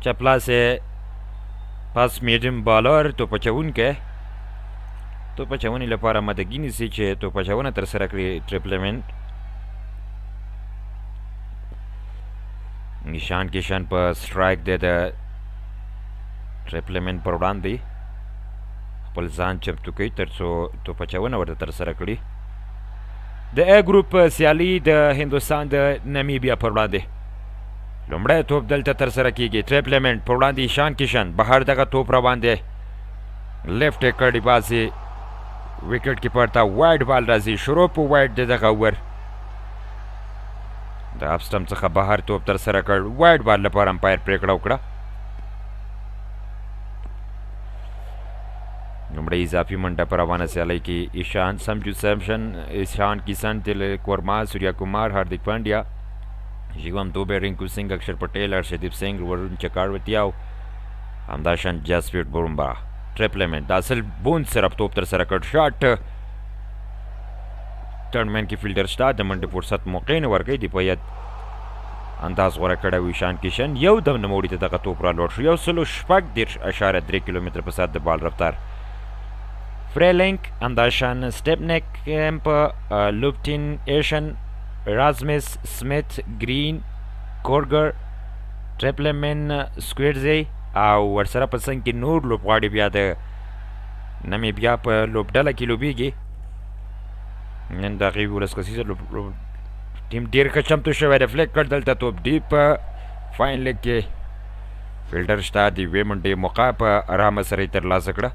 چپلاسې پاس میډیم بالر توپ اچوونکی توپ اچونې لپاره مدګي نیسي چې توپ اچونه ترسره کړي ټریپلمنټ نشان کشن په سټرایک دی د ټریپلمنټ پر وړاندې خپل ځان چمتو کوي تر څو توپ اچونه ورته ترسره کړي د ا ګروپ سیالي د هندوستان د نمیبیا پر وړاندې لومړی توپ دلته ترسره کیږي ټریپلمنټ پر وړاندې ایشان کشن بهر دغه توپ روان دی لیفټ یې کړی باسي وکټ کیپر ته وایډ بال راځي شروع په وایډ د دغه اوور د اف سټمپ څخه بهر توپ ترسره کړ وایډ بال لپاره امپایر پریکړه وکړه لومړی اضافي منډه په روانه سیالۍ کې ایشان سمجو سیمشن ایشان کیسن تلک ورما سوریا کمار هاردیک پانډیا شیوم دوبه رینکو سنگ اکشر پټیل ارشدیپ سنگ ورون چکاروتیاو همداشان جاسپیټ بورمبا ټریپلمنټ د اصل بون سره توپ ترسره کړ شاټ ټرنمن کې فیلډر شته د منډې فرصت موقع نه ورکوي د په ید انداز غوره کړی و ایشان کشن یو دم نوموړي ته دغه توپ را لوړ شو 1.3 کیلومتر په ساعت د بال رفتار فریلینک انداشان سټپنیک کمپ لوپټین ایشن رازمس سمیت گرین کورګر ټریپلمن سکویرزی او ورسره په څنګ کې نور لوبغاړي بیا د نمیبیا په لوبډله کې لوبیږي نن د هغې ولس کسیزه ټیم ډېر ښه چمتو شوی دی فلیک کړ دلته توپ ډیپ په فاین لیګ کې فیلډر شته د یوې منډې موقع په ارامه سره یې ترلاسه کړه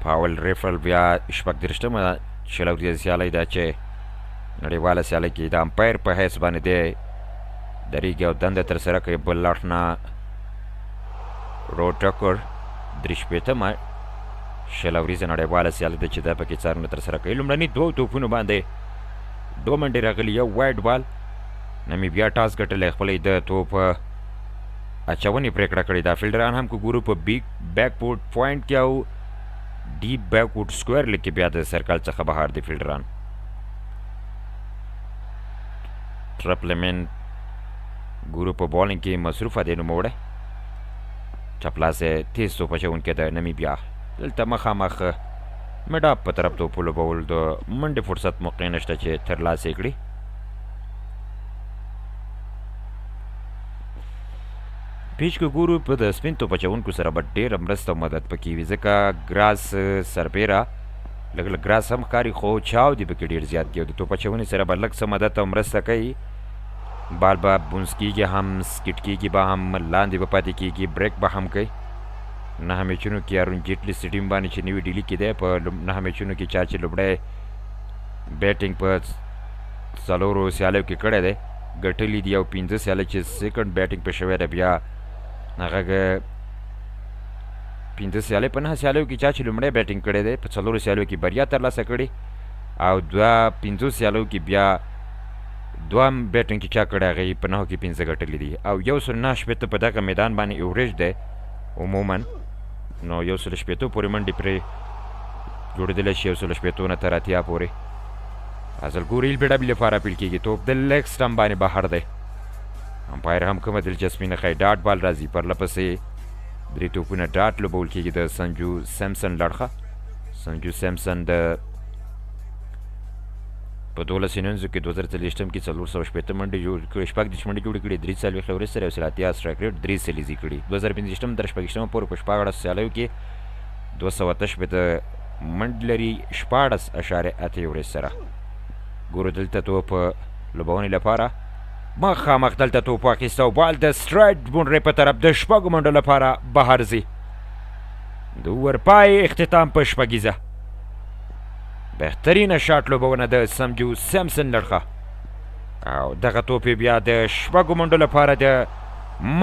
پاول ریفل بیا شپږ دېرشتمه شل ورځې سیالۍ ده چې نړیواله سیالۍ کې د امپایر په حیث باندې دی درېږي او دنده ترسره کوي بل اړخ نه روټکر درې شپېتمه شل ورځې نړیواله سیالۍ ده چې دا پکې څارنه ترسره کوي لومړني دوو توپونو باندې دوه منډې راغلي یو وایډ بال نمیبیا ټاس ګټلی خپله د توپ اچونې پرېکړه کړې ده فیلډران هم که ګورو په بیک پورټ پوینټ کې او ډیپ بیک ووډ سکویر لیګ کې بیا د سرکل څخه بهر دي فیلډران ټریپلمنټ ګورو په بالینګ کې مصروفه دی نوموړی چپلاسې تیز توپ اچوونکی د نمیبیا دلته مخامخ مډ اپ په طرف توپ لوبول د منډې فرصت موقع نشته چې ترلاسه یې کړي پیچ که ګورو په د سپین توپ اچوونکو سره به ډېره مرسته او مدد پکې وي ځکه ګراس سربیره لږ لږ ګراس هم ښکاري خو چاو دی پکې ډېر زیات دی او د توپ اچونې سره به لږ څه مدد او مرسته کوي بال به بونس کېږي هم سکیټ کېږي به هم لاندې به پاتې کېږي بریک به هم کوي نهه میچونو کې ارون جیټلي سټیم باندې چې نوي ډیلي کې دی په نهه میچونو کې چا چې لومړی بیټینګ په څلورو سیالیو کې کړی دی ګټلي دي او پنځه سیالۍ چې سیکنډ بیټینګ په شوی دی بیا هغه پنځه سیالۍ په نهه سیالیو کې چا چې لومړی بیټینګ کړی دی په څلورو سیالیو کې بریا ترلاسه کړې او دوه پنځو سیالیو کې بیا دوهم بیټینګ چې چا کړی هغه یې په نهو کې پنځه ګټلي دي او 109 په دغه میدان باندې ایوریج دی عموما نو 100 پورې منډې پرې جوړېدلی شي 100 نه تر اتیا پورې اصل ګوریل بیډبل لپاره اپیل کېږي توپ د لیګ سټمپ باندې بهر دی امپایر هم کومه دلچسپي نه ښایي ډاټ بال راځي پرله پسې درې توپونه ډاټ لوبول کېږي د سنجو سیمسن لړخه سنجو سیمسن د په 12 انینزو کې 2023 کې 480 منډې جوړ کړې شپږ دېرش منډې جوړې کړې 3 څلوېښت وروسته یو سل اتیا سټرایک ریټ 3 سلیزي کړي 2025 تر شپږویشتمه پورې په شپاړس سیالیو کې 288 منډې لري 14.8 سره ګورو دلته توپ لوبونې لپاره مخامخ دلته توپ واخیسته او بال د سټرایټ بونډرۍ په طرف د شپږو منډو لپاره بهر ځي د اوور پای اختتام په شپږیزه بهترینه شاټ لوبونه د سمجو سیمسن لړخه او دغه توپ بیا د شپږو منډو لپاره د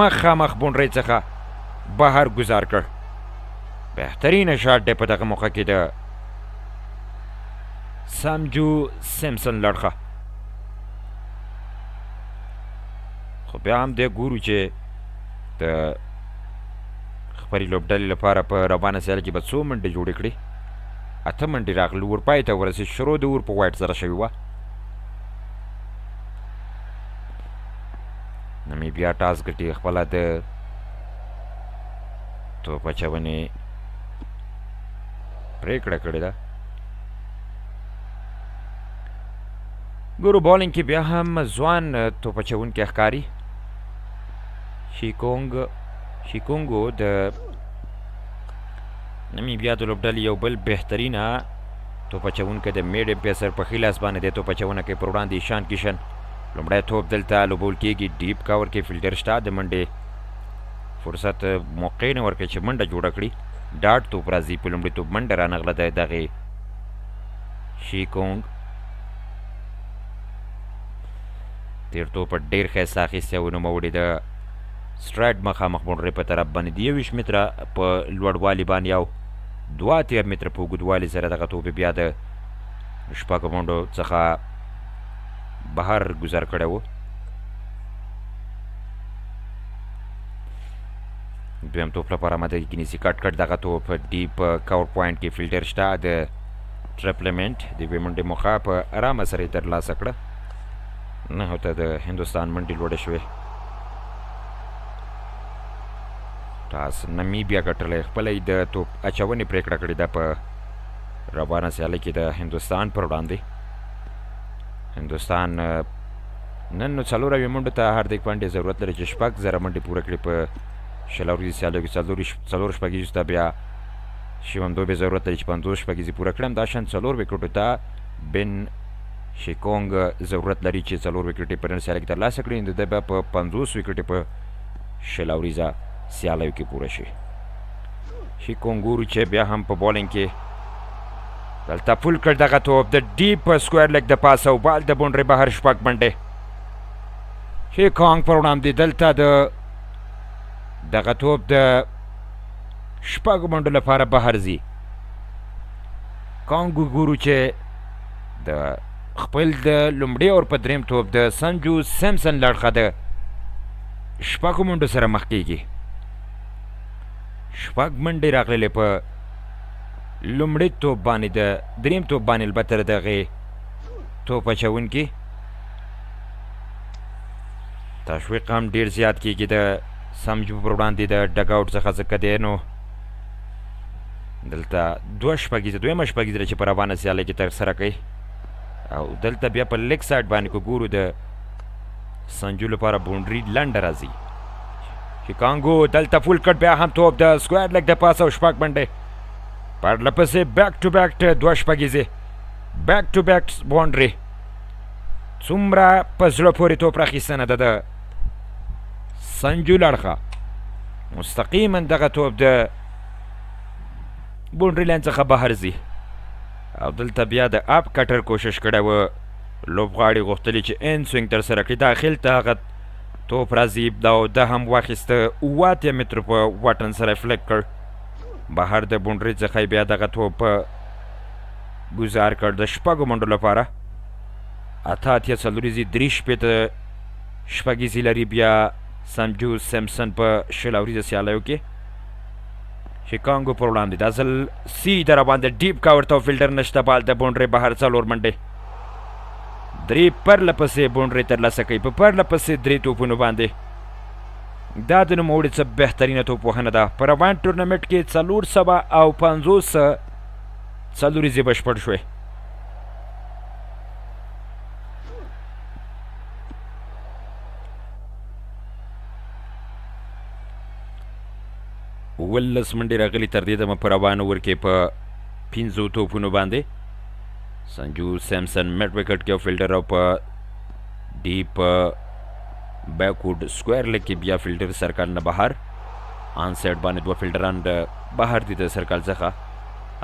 مخامخ بونډرۍ څخه بهر ګزار کړ بهترینه شاټ دی په دغه موقع کې د سمجو سیمسن لړخه خو بیا هم دی ګورو چې د خپلې لوبډلې لپاره په روانه سیاله کې به څو منډې جوړې کړي اته منډې راغلې اورپای ته ورسېد شروع د اور په وایټ سره شوې وه نمیبیا ټاس ګټي خپله د توپ اچونې پرېکړه کړې ده. ګورو بالینګ کې بیا هم ځوان توپ اچوونکی ښکاري. شیکونګو د نمیبیا د لوبډلې یو بل بهترینه توپ اچوونکی د میډیم پیسر په ښي لاس باندې د توپ اچونه کوي پر وړاندې ایشان کیشن. لومړی توپ دلته لوبول کېږي ډیپ کاور کې فیلډر شته د منډې فرصت موقع نه ورکوي چې منډه جوړه کړي. ډاټ توپ راځي په لومړي توپ منډه رانغله د دغې شیکونګ. تیر توپ ډېر ښایسته اخیستی و نوموړي د سټرایډ مخامخ بونډرۍ په طرف باندې د 21 متره په لوړوالي باندې او 2 متره په اوږدوالي سره دغه توپ بیا د شپږو منډو څخه بهر ګذر کړی و. دویم توپ لپاره مدد نیسي کټ دغه توپ ډیپ کور پوینټ کې فیلډر شته د ټریپلمنټ د یوې منډې موخه په ارامه سره یې ترلاسه کړه. نهو ته د هندوستان منډې لوړې شوې. ټاس نمیبیا ګټلی خپله یې د توپ اچونې پرېکړه کړې ده په روانه سیالۍ کې د هندوستان پر وړاندې. هندوستان نن نو 4 منډو ته هاردیک پانډیا ضرورت لري چې 6,000 منډې پوره کړي په 20 ورځې سیالیو کې. 4 شپږیزو ته بیا شیوم دوبې ضرورت لري چې 50 شپږیزې پوره کړي. همداشان 4 وکټو ته بن شیکونګ ضرورت لري چې 4 وکټې په نن سیالۍ کې ترلاسه کړي. د ده به په 50 وکټې په 20 ورځه سیالیو کې پوره شي. شیکونګ ګورو چې بیا هم په بالینګ کې دلته فول کړ دغه توپ د ډیپ سکویر لیګ د پاسه او بال د بونډرۍ بهر 6 منډې. شیکونګ پر وړاندې دلته دغه توپ د 6 منډو لپاره بهر ځي. کانګو ګورو چې د خپل د لومړي اور په دریم توپ د سنجو سیمسن لړخه د 6 منډو سره مخ کېږي. 6 منډې راغللې په لومړي توپ باندې د دریم توپ باندې البته د دغې توپ اچوونکي تشویق هم ډېر زیات کېږي د سمجو پر وړاندې د ډګ آوټ څخه ځکه دی نو دلته 2 شپږیزه دویمه شپږیزه چې په روانه سیالۍ کې ترسره کوي. او دلته بیا په لیګ سایډ باندې که ګورو د سنجو لپاره بونډري لنډه راځي. شیکانګو دلته فول کټ بیا هم توپ د سکویر لیګ د پاسه او 6 منډې پرله پسې بیک ټو بیک 2 شپږیزې بیک ټو بیک بونډري. څومره په زړه پورې توپ راخیستنه ده د سنجو لړخه. مستقیما دغه توپ د بونډري لاین څخه بهر ځي. او دلته بیا د اپ کټر کوشش کړی و. لوبغاړي غوښتلي چې ان سوینګ ترسره کړي. داخل ته هغه توپ راځي او ده هم واخیسته 8 متره په واټن سره فلیک کړ. بهر د بونډرۍ څخه بیا دغه توپ ګزار کړ د 6 منډو لپاره. 8 څلوریزې 3 شپېته شپږیزې لري بیا سمجو سیمسن په 20 ورځې سیالیو کې. شیکانګو پر وړاندې دا ځل سیده راباندې ډیپ کاور ته فیلډر نشته. بال د بونډرۍ بهر 4 منډې 3 پرله پسې بونډرۍ ترلاسه کوي په پرله پسې 3 توپونو باندې. دا د نوموړي څه بهترینه توپ وهنه ده. په روان ټورنمنټ کې 450 څلوریزې بشپړ شوې. ولس منډې راغلي تر دې دمه په روان اوور کې په 5 توپونو باندې. سنجو سیمسن میډ وکټ کې فیلډر او په ډیپ بیکورډ سکویر لیګ کې بیا فیلډر سرکل نه بهر. آن سایډ باندې 2 فیلډران بهر دي د سرکل څخه.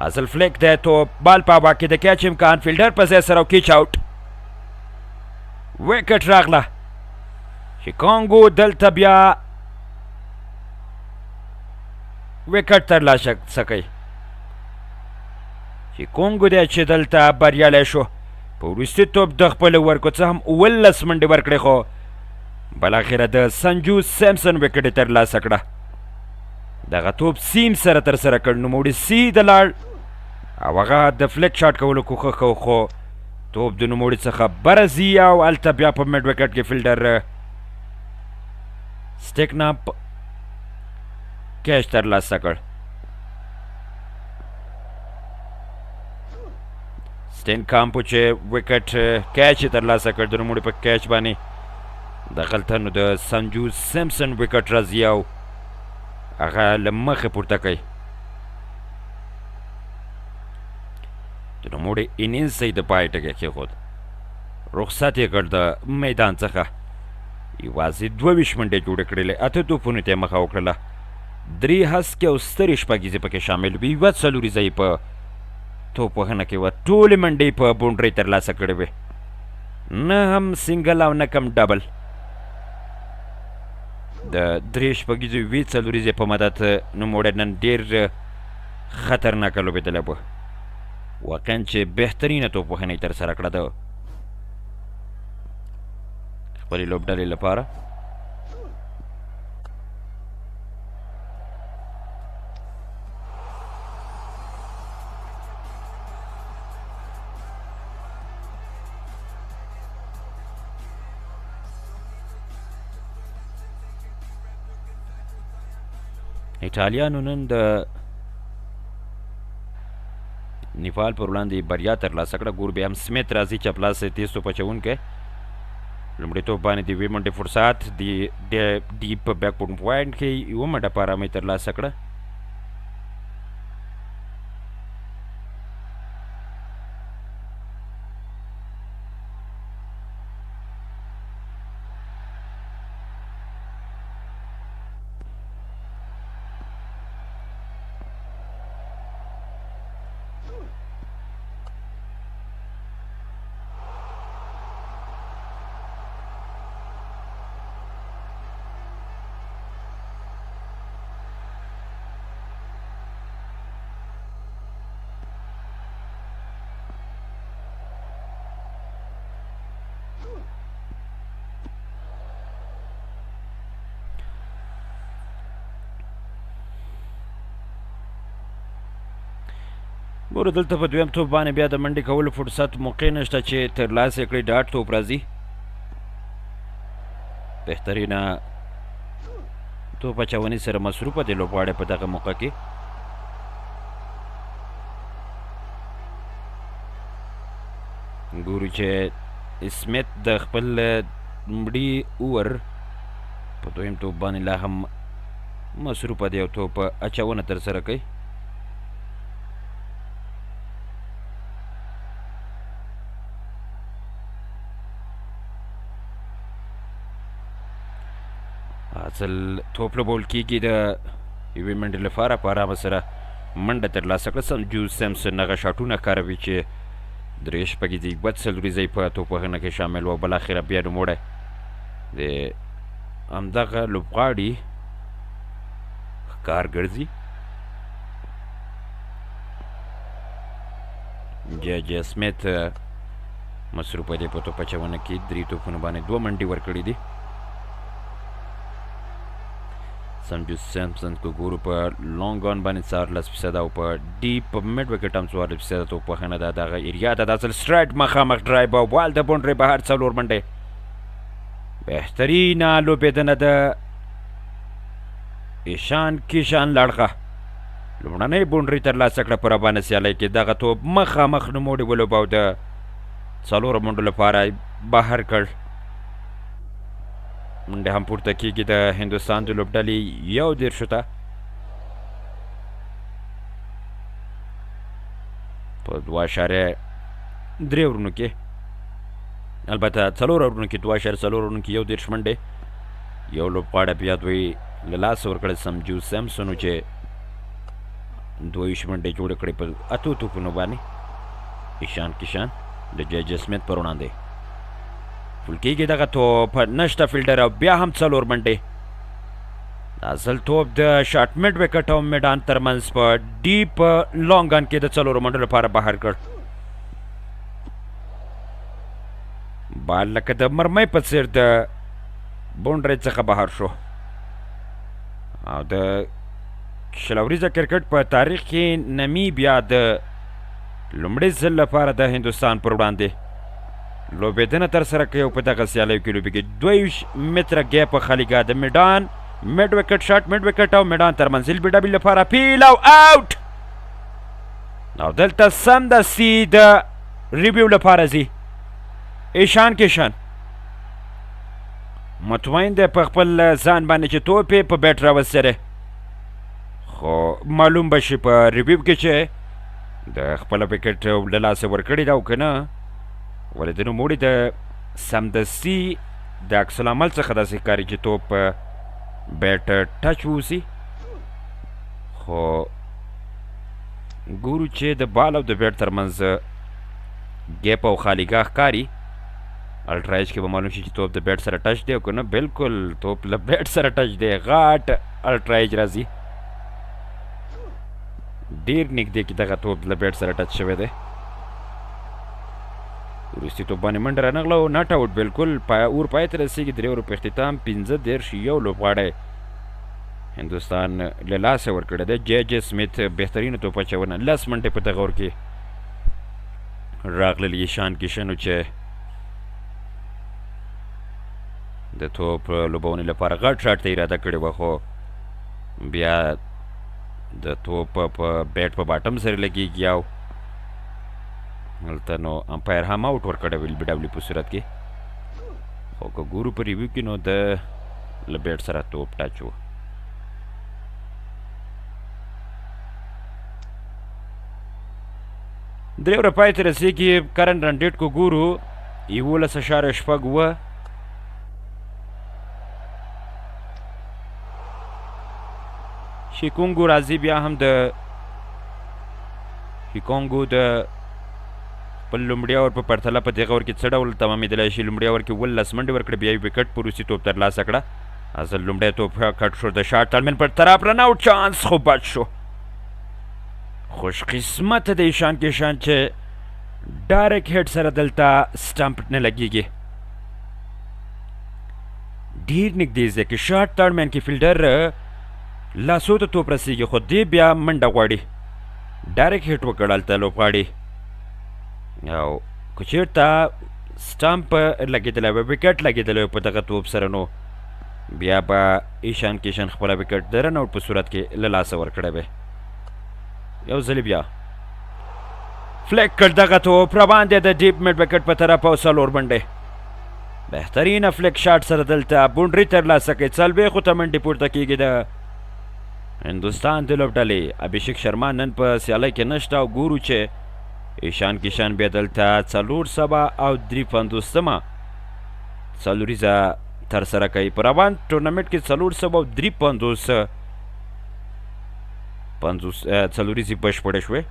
اصل فلیک دی توپ بال په هوا کې د کیچ امکان فیلډر په ځای سره او کیچ آوټ. وکټ راغله. شیکانګو دلته بیا وکټ ترلاسه کوي. شیکانګو دی چې دلته بریالی شو. په وروستي توپ د خپلو ورکو څه هم 19 منډې ورکړې خو بالاخره د سنجو سیمسن وکټ یې ترلاسه کړه. دغه توپ سیم سره ترسره کړ. نوموړي سیده لاړ او هغه د فلیک شاټ کولو کوښښ کو خو توپ د نوموړي څخه بره ځي او هلته بیا په میډ وکټ کې فیلډر سټیکناپ کیچ ترلاسه کړ. سټینکامپو چې وکټ کیچ یې ترلاسه کړ د نوموړي په کیچ باندې دغلته نو د سنجو سیمسن وکټ راځي او هغه له مخې پورته کوي. د نوموړي انینز یې د پای ټکی کېښود. رخصت یې کړ د میدان څخه. یوازې 22 منډې جوړې کړلې، 8 توپونو ته یې مخه وکړله. 3 هسکې او سترې شپږیزې پکې شامل وي. 1 څلوریزه یې په توپوهنه کې وه. ټولې منډې په بونډرۍ ترلاسه کړې وې، نه هم سنګل او نه کم ډبل. د 3 شپږیزو 2 څلوریزې په مدد نوموړی نن ډېر خطرناکه لوبېدلی و. واقعا چې بهترینه توپوهنه یې ترسره کړه د خپلې لوبډلې لپاره. ایټالیانو نن د نیپال پر وړاندې بریا ترلاسه کړه. ګور بیا هم سمیت راځي چپلاس تیز توپ اچوونکی. لومړیتوب باندې د یوې منډې فرصت د ډیپ بیک پوینټ کې یوه منډه په ارامۍ ترلاسه کړه. ګوره دلته په دویم توپ باندې بیا د منډې کولو فرصت موقع نشته چې ترلاسه یې کړي. ډاټ توپ راځي. بهترینه توپ اچونې سره مصروفه دی لوبغاړی په دغه موقع کې. ګورو چې سمیت د خپل مړي اور په دویم توپ باندې لا هم مصروفه دی او توپ اچونه ترسره کوي. اصل توپ لوبول کېږي د یوې منډې لپاره. په ارامه سره منډه ترلاسه کړه. سنجو سیمسن هغه شاټونه کاروي چې 3 شپږیزې 2 څلوریزه په توپوهنه کې شامل و. بالاخره بیا نوموړی د همدغه لوبغاړي ښکار ګرځي. جی سمیت مصروفه دی په توپ اچونه کې. 3 توپونو باندې 2 منډې ورکړي دي. سنجو سیمسن کو ګورو په لونګ آن باندې 14% او په ډیپ میډ وکټ هم 14% توپوهنه ده. دغه ایریا ده. د اصل سټرایټ مخامخ ډرایو او بال د بونډرۍ بهر 4 منډې. بهترینه لوبېدنه د ایشان کیشان لړغه. لومړنۍ بونډرۍ ترلاسه کړه په رابانه سیالۍ کې. دغه توپ مخامخ نوموړي ولوباو د 4 منډو لپاره بهر کړ. منډې هم پورته کېږي د هندوستان د لوبډلې 1:30 ته په 2.3 ورونو کې. البته 4 ورونو کې 2.4 ورونو کې 1:30 منډې. یو لوبغاړی بیا دوی له لاسه ورکړی سنجو سیمسنو چې 22 منډې جوړې کړې په 8 توپونو باندې. ایشان کیشان د جی سمیت پر وړاندې فول کېږي دغه توپ. نشته فیلډر او بیا هم 4 منډې. د اصل توپ د شاټ میډ وکټ او میدان ترمنځ په ډیپ لونګ آن کې د 4 منډو لپاره بهر کړ. بال لکه د مرمۍ په څېر د بونډرۍ څخه بهر شو. او د شلوریزه کرکټ په تاریخ کې نمیبیا د لومړي ځل لپاره د هندوستان پر وړاندې لوبېدنه ترسره کوي او په دغه سیالیو کې لوبې کوي. 22 متره ګیپ خالیګاه د میډان میډ وکټ شاټ میډ وکټ او میډان تر منزل بي ډبل لپاره پیل او آوټ. او دلته سمدستي د ریویو لپاره ځي ایشان کیشن. مطمئن دی په خپل ځان باندې چې توپ یې په بیټ راوستلی، خو معلوم به شي په ریویو کې چې د خپله وکټ له لاسه ورکړې ده او که نه. ولې د نوموړي د سمدستي د عکس العمل څخه داسې ښکاري چې توپ په بیټ ټچ ووسي، خو ګورو چې د بال او د بیټ ترمنځ ګیپ او خالیګاه ښکاري. الټرایچ کې به معلوم شي چې توپ د بیټ سره ټچ دی او که نه. بلکل توپ له بیټ سره ټچ دی، غاټ الټرایچ راځي. ډېر نږدې کې دغه توپ له بیټ سره ټچ شوی دی. وروستي توپ باندې منډه رانغله او ناټ آوټ. بلکل اور پای ته رسېږي. 3 اوور په اختتام 15-1 لوبغاړی هندوستان له لاسه ورکړی دی. جے سمیت بهترینه توپ اچونه 10 منټې په دغه اوور کې راغلل. ایشان کیشنو چې د توپ لوبونې لپاره غټ شاټ ته اراده کړې وه، خو بیا د توپ په بیټ په باټم سره لګېږي او هلته نو امپایر هم آوټ ورکړی ویل بي ډبلو په صورت کې. خو که ګورو په ریویو کې نو د له بیټ سره توپ ټچ و. درې اوره پای ته رسېږي. کرنټ رن ریټ کو ګورو 11.6 شیکونګو راځي. بیا هم د شیکونګو د خپل لومړي اور په پرتله په دغه اور کې څه ډول تمامېدلی شي. لومړي اور کې 19 منډې ورکړې، بیا یې وکټ په وروستي توپ ترلاسه کړه. اصل لومړی توپ کټ شو د شاټ تلمن پر طرف رن آوټ چانس خو بچ شو. خوش قسمته د ایشان کیشان چې ډایرکټ هیډ سره دلته سټمپ نه لګېږي. ډېر نږدې ځای کې شاټ تړمن کې فیلډر لاسو ته توپ رسېږي، خو دی بیا منډه غواړي. ډایرکټ هیټ وکړ هلته لوبغاړي او که چېرته سټمپ لګېدلی وی، وکټ لګېدلی وی په دغه توپ سره، نو بیا به ایشان کیشن خپله وکټ د رن آوټ په صورت کې له لاسه ورکړی وی. یو ځلې بیا فلیک کړ دغه توپ روان دی د ډیپ میډ وکټ په طرف او 4 منډې. بهترینه فلیک شاټ سره دلته بونډري ترلاسه کوي. 40 ته منډې پورته کېږي د هندوستان د لوبډلې. ابھیشیک شرما نن په سیالۍ کې نشته او ګورو چې ایشان کیشان بیا دلته 453 څلوریزه ترسره کوي. په روان ټورنمنټ کې 453 څلوریزې بشپړې شوې.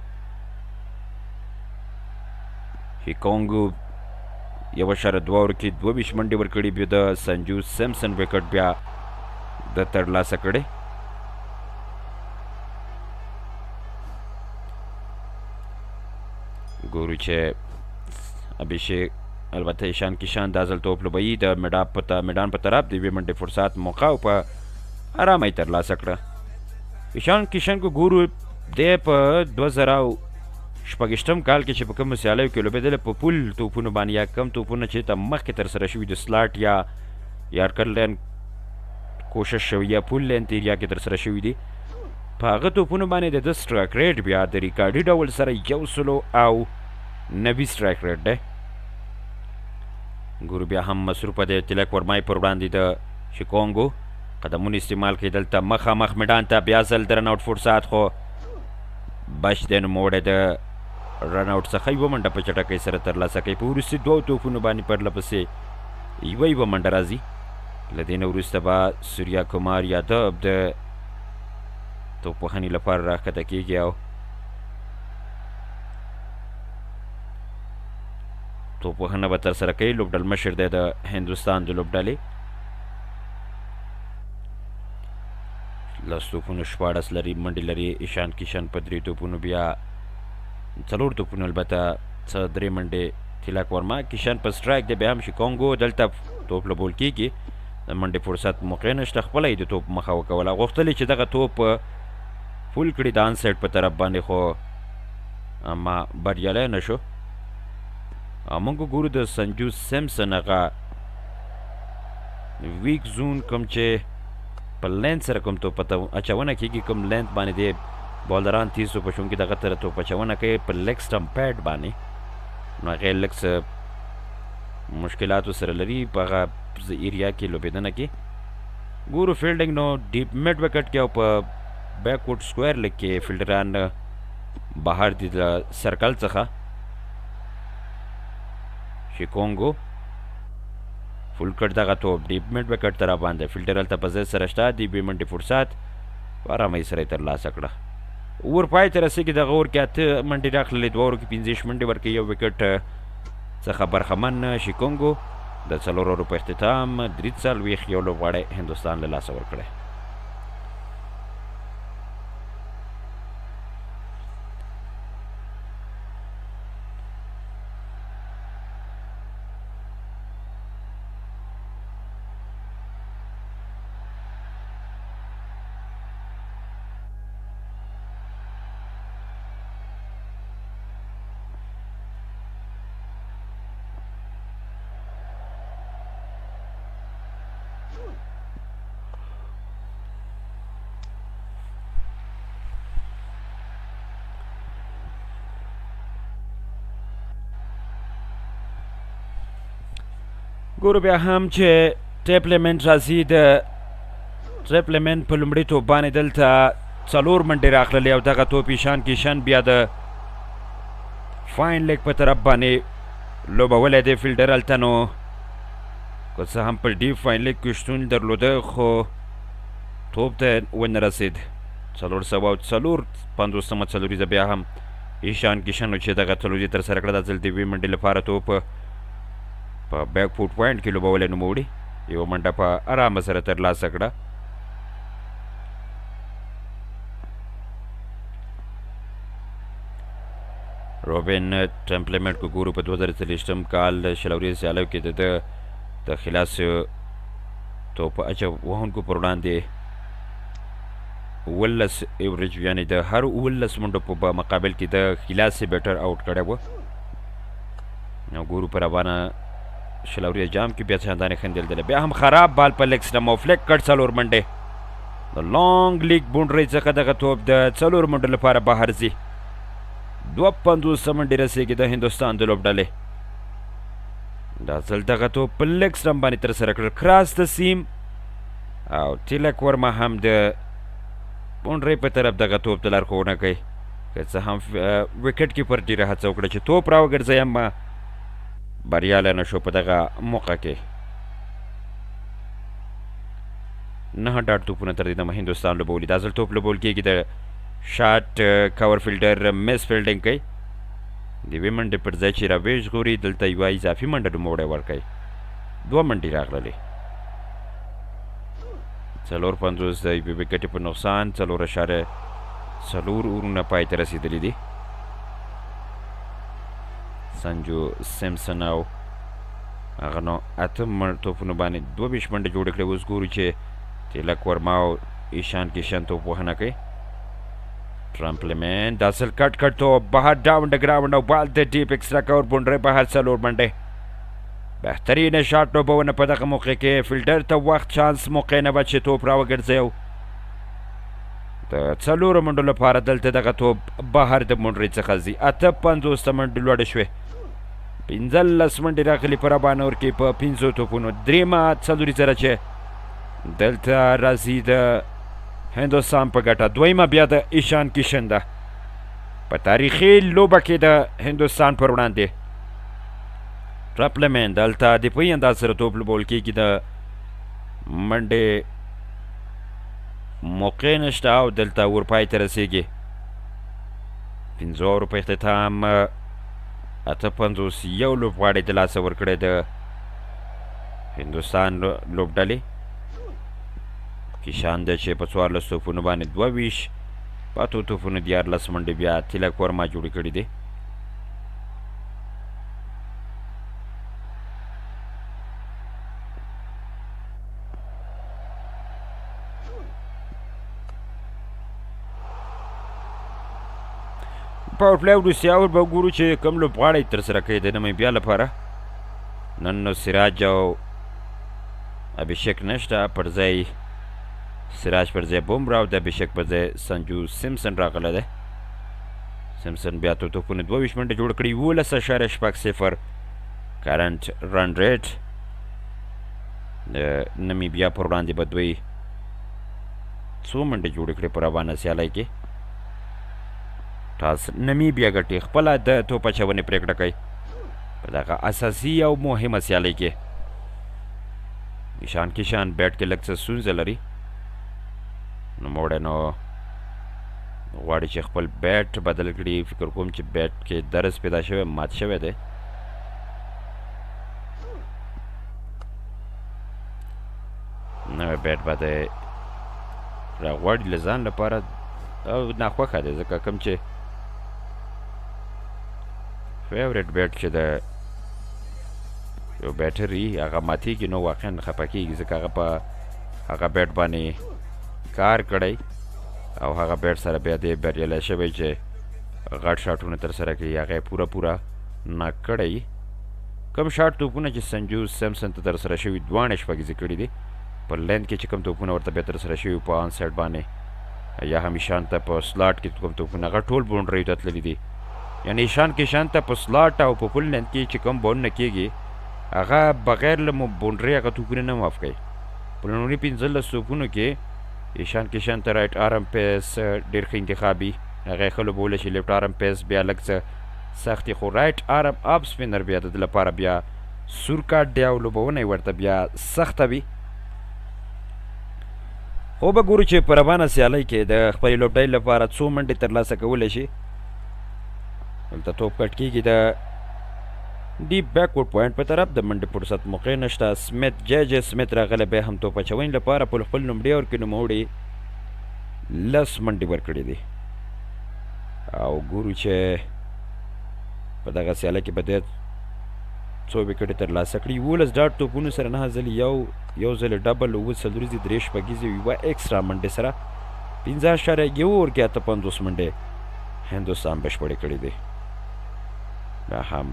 هیکونګو 1.2 اوور کې 22 منډې ورکړي. بیا د سنجو سیمسن وکټ بیا د ترلاسه کړی. ګورو چې ابھیشیک البته ایشان کیشان دا ځل توپ لوبوي د میډان په طرف د 2 منټې فرصت موقع او په ارامه یې ترلاسه کړه. ایشان کیشن کو ګورو دی په 2026 کال کې چې په کومو سیالیو کې لوبېدلی په پول توپونو باندې یا کم توپونه چې ته مخکې ترسره شوي د سلاټ یا یارکر لین کوشش شوي یا پول لین ایریا کې ترسره شوي دي، په هغه توپونو باندې د ده سټرایک ریټ بیا د ریکارډي ډول سره 190 سټرایک ریټ دی. ګورو بیا هم مصروفه دی تلک ورمای پر وړاندې د شیکونګو قدمونه استعمال کوي. دلته مخامخ میډان ته بیا ځل د رن آوټ فرصت، خو بچ دی نوموړی د رن آوټ څخه 1 منډه په چټکۍ سره ترلاسه کوي. په وروستي 2 توپونو باندې پرله پسې 1 منډه راځي. له دې نه وروسته به سوریا کمار یادو د توپوهنې لپاره راښکته کېږي او توپوهنه به ترسره کوي. لوبډل مشر دی د هندوستان د لوبډلې. 10 توپونو 14 لري، منډې لري ایشان کیشن په 3 توپونو، بیا 4 توپونو البته 3 منډې تلک ورما. کیشن په سټرایک دی، بیا هم شیکونګو دلته توپ لوبول کېږي. د منډې فرصت موقع نشته، خپله یې د توپ مخه وکوله. غوښتل چې دغه توپ فول کړي د آن سایډ په طرف باندې، خو اما بریالی نه شو. موږ ګورو د سنجو سیمسن هغه ویک زون کوم چې په لینت سره کوم توپ اچونه کېږي، کوم لینت باندې دی بالران تیز توپ اچونکي دغه ته توپ اچونه کوي په لیګ سټمپ پیډ باندې، نو هغې لږ څه مشکلاتو سره لري په هغه ایریا کې لوبېدنه کې. ګورو فیلډینګ نو ډیپ میډ وکټ کې او په بیکورډ سکویر لیګ کې فیلډران بهر دي د سرکل څخه. شیکونګو فول کټ دغه توپ ډیپ میډ وکټ ته راباندې، فیلډر هلته په ضد سره شته، د 2 منټې فرصت په ارامۍ سره یې ترلاسه کړه. اوور پای ته رسېږي، دغه اوور کې 8 منډې راغللې، 2 اوورو کې 15 منډې ورکوي، یو وکټ څخه برخمن شیکونګو. د 4 اوورو په اختتام 43 یو لوبغاړی هندوستان له لاسه ورکړی. ګورو بیا هم چې ټیپلمنټ راځي، د ټریپلمنټ په لومړي توپ باندې دلته 4 منډې راغللې او دغه توپ ایشان کیشن بیا د فاین لیګ په طرف باندې لوبولی دی فیلډر هلته، نو که څه هم په ډیپ فاین لیګ کې شتون درلوده خو توپ ته ونه رسېد. 450 څلوریزه بیا هم ایشان کیشن چې دغه څلوري ترسره کړه، دا ځل د 2 منډې لپاره توپ په بیک فوټ پوینټ کې لوبولی نوموړي، یوه منډه په ارامه سره ترلاسه کړه. روبین ټمپلمنټ کو ګورو په 2023 کال شل اوریزې سیالیو کې د خلاص توپ اچو وهونکو پر وړاندې 19 ایوریج، یعنې د هر 19 منډو په مقابل کې د خلاص بیټر آوټ کړی و. نو ګورو په روانه شل اوریز جام کې بیا چندانې ښه لیدلی، بیا هم خراب بال په لیګ سټم او فلیک کټ 4 منډې، د لانګ لیګ بونډرۍ څخه دغه توپ د 4 منډو لپاره بهر ځي. 52 منډې رسېږي د هندوستان د لوبډلې. دا ځل دغه توپ په لیګ سټم باندې ترسره کړل کراس د سیم، او تیلک ورما هم د بونډرۍ په طرف دغه توپ ته لارښوونه کوي. که څه هم وکټ کیپر ډېره هڅه وکړه چې توپ راوګرځوي، اما بریالی نه شو په دغه موقع کې. 9 ډاټ توپونه تر دې دمه هندوستان لوبولي. دا ځل توپ لوبول کېږي، د شاټ کور فیلډر مس فیلډینګ کوي، د 2 منډې پر ځای چې راویش ژغوري دلته یوه اضافي منډه نوموړی ورکوي. 2 منډې راغللې، 450 د یوې وکټې په نقصان 4.4 اورونه پای ته رسېدلي دي. سنجو سیمسن او هغه نو 8 توپونو باندې 22 منډې جوړې کړې. اوس ګورو چې تیلک ورما او ایشان کیشن توپ وهنه کوي. ټرمپلمنټ دا ځل کټ توپ بهر ډاون د ګراونډ او بال د ډیپ ایکسټرا کور بونډرۍ بهر 4 منډې. بهترینه شاټ لوبونه په دغه موقع کې فیلډر ته وخت چانس موقع نه وه چې توپ راوګرځوي. د 4 منډو لپاره دلته دغه توپ بهر د بونډرۍ څخه ځي. 58 منډې لوړې شوې، 15 منډې راغلي په رابانور کې په 5 توپونو. درېیمه څلوریزه ده چې دلته راځي د هندوستان په ګټه. دویمه بیا د ایشان کیشن ده په تاریخي لوبه کې د هندوستان پر وړاندې. ټرپلمنټ دلته دفاعي انداز سره توپ لوبول کېږي، د منډې موقع نشته او دلته اورپای ته رسېږي. 15 اورو په اختتام 58 یو لوبغاړی د لاسه ورکړی د هندوستان لوبډلې. کیشان ده چې په 14 توپونو باندې 22 په 8 توپونو 14 منډې بیا تیلک ورما جوړې کړي دي. پاور پلی وروستي اور به ګورو چې کوم لوبغاړی ترسره کوي د نمیبیا لپاره. نن نو سراج او ابهیشک نشته، پر ځای سراج پر ځای بومرا او د ابهیشک پر ځای سنجو سیمسن راغلی دی. سیمسن بیا اتو توپونه 22 منټه جوړ کړي، 11.6 کرنټ رن ریټ. د نمیبیا پر وړاندې به دوی 2 منټې جوړې کړې په روانه سیالۍ کې. ټاس نمیبیا ګټي، خپله د توپ اچونې پرېکړه کوي په دغه اساسي او مهمه سیالۍ کې. ایشان کشان بیټ کې لږ څه ستونزه لري، نوموړی نو غواړي چې خپل بیټ بدل کړي. فکر کوم چې بیټ کې درز پیدا شوی، مات شوی دی. نوی بیټ به دی راغواړي له ځان لپاره، او ناخوښه دی ځکه کوم چې فیورټ بیټ چې د یو بیټر وي هغه ماتېږي، نو واقعا خفه کېږي ځکه هغه په هغه بیټ باندې کار کړی او هغه بیټ سره بیا دی بریالی شوی چې غټ شاټونه ترسره کوي. هغه یې پوره ناک کړی. کوم شاټ توپونه چې سنجو سیمسن ته ترسره شوي 2 شپږیزې کړي دي، په لین کې چې کوم توپونه ورته بیا ترسره شوي په آن سایډ باندې یا هم ایشان ته په سلاټ کې کوم توپونه هغه ټول باونډریو ته تللي دي. یعنې ایشان کشان ته په سلاټ او په فل لین کې چې کوم باونډ نه کېږي هغه بغیر له باونډرۍ هغه توپونه نه معاف کوي. په لومړني 15 توپونو کې ایشان کشان ته رایټ آرم پیس ډېر ښه انتخاب وي. هغه یې ښه لوبولی چې لیفټ آرم پیس بیا لږ څه سخت خو رایټ آرم اپ سپینر بیا د ده لپاره بیا سور کارډ دی او لوبونه یې ورته بیا سخته وي. خو به ګورو چې په روانه سیالۍ کې د خپلې لوبډۍ لپاره 2 منټې ترلاسه کولی شي. دلته توپ کټ کېږي د ډیپ بیکورډ پوینټ په طرف، د منډې فرصت موقع نشته. سمیت جې سمیت راغلی، بیا هم توپ اچونې لپاره په خپل لومړي اور کې نوموړي 10 منډې ورکړې دي او ګورو چې په دغه سیالۍ کې به دی 100 وکټې ترلاسه کړي. 11 ډاټ توپونو سره 9 ځلې یو ځلې ډبل، 9 څلوریزې 3 شپږیزې، 1 ایکسټرا منډې سره 15.1 اور کې 58 منډې هندوستان بشپړې کړې دي. دا هم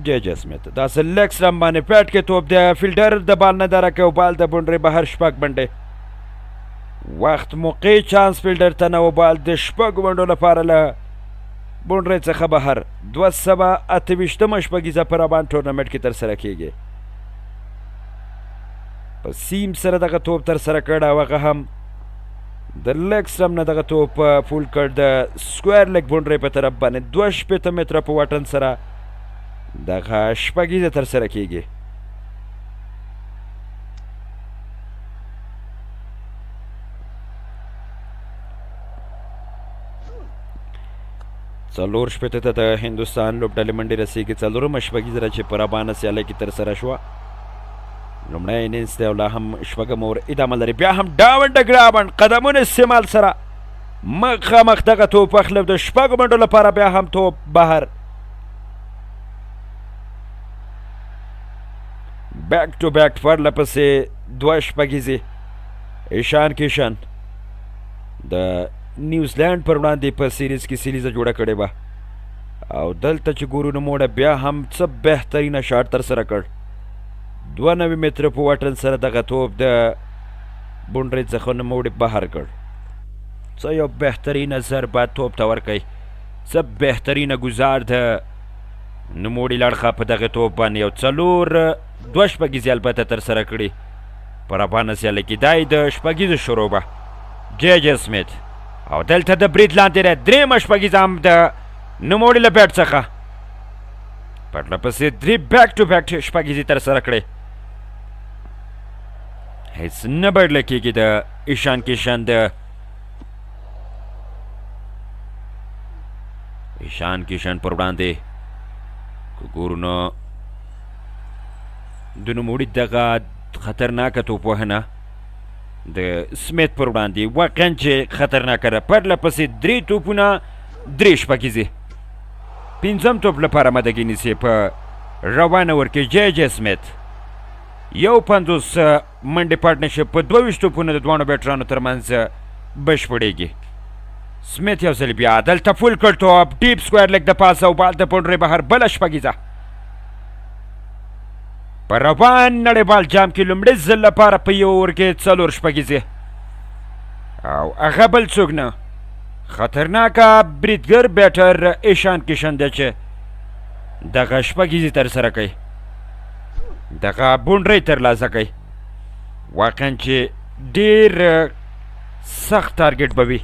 جې سمیت داسې لیګ سټمپ باندې پیټ کې توپ دی، فیلډر د بال نه دره کوي، بال د باونډرۍ بهر 6 منډې. وخت موقع چانس فیلډر ته نه و، بال د 6 منډو لپاره له باونډرۍ څخه بهر. 228 شپږیزه په روان ټورنمنټ کې ترسره کېږي. په سیم سره دغه توپ ترسره کړ او هغه هم د لیګ سټمپ نه دغه توپ فول کړ د سکویر لیګ باونډرۍ په طرف باندې 62 متره په واټن سره دغه شپږیزه ترسره کېږي. څلور شپېته ته د هندوستان لوبډلې منډې رسېږي. څلورمه شپږیزه ده چې په رابانه سیالۍ کې ترسره شوه. لومړی انینګز دی او لا هم شپږم اور ادامه لري. بیا هم ډاونډ ګراونډ قدمونو استعمال سره مخامخ دغه توپ اخلي د 6 منډو لپاره، بیا هم توپ بهر. بیک ټو بیک پرله پسې 2 شپږیزې ایشان کشن د نیوزیلینډ پر وړاندې په سیریز کې سیریزه جوړه کړې وه او دلته چې ګورو نوموړی بیا هم څه بهترینه شاټ ترسره کړ. 92 متره په واټن سره دغه توپ د باونډرۍ څخه نوموړي بهر کړ. څه یو بهترینه ضربه توپ ته ورکوي، څه بهترینه ګزار د نوموړي لړخه په دغه توپ باندې یو 2 شپږیزې البته ترسره کړي په رابانه سیالۍ کې. دا یې د شپږیزو شروع به جې سمیت او دلته د برید لاندې دی 3 شپږیزه هم د نوموړي له بیټ څخه پرله پسې 3 بیک ټو بیک شپږیزې ترسره کړې. هیڅ نه بدله کېږي د ایشان کشن د ایشان کشن پر وړاندې که ګورو نو د نوموړي دغه خطرناکه توپ وهنه د سمیت پر وړاندې واقعا چې خطرناکه ده. پرله پسې 3 توپونه 3 شپږیزې. 5م توپ لپاره مدګي نیسي په روانه ور کې جې سمیت. 50 منډې پارټنرشپ په 22 توپونو د دواړو بیټرانو ترمنځ بشپړېږي. سمیت یو ځل بیا دلته فول کړ توپ ډیپ سکویر لیګ د پاسه او بال د باونډرۍ بهر بله شپږیزه په روان نړیوال جام کې لومړي ځل لپاره په یو اوور کې 4 شپږیزې او هغه بل څوک نه خطرناکه بریدګر بیټر ایشان کشن دی چې دغه شپږیزې ترسره کوي دغه باونډرۍ ترلاسه کوي واقعا چې ډېر سخت ټارګېټ به وي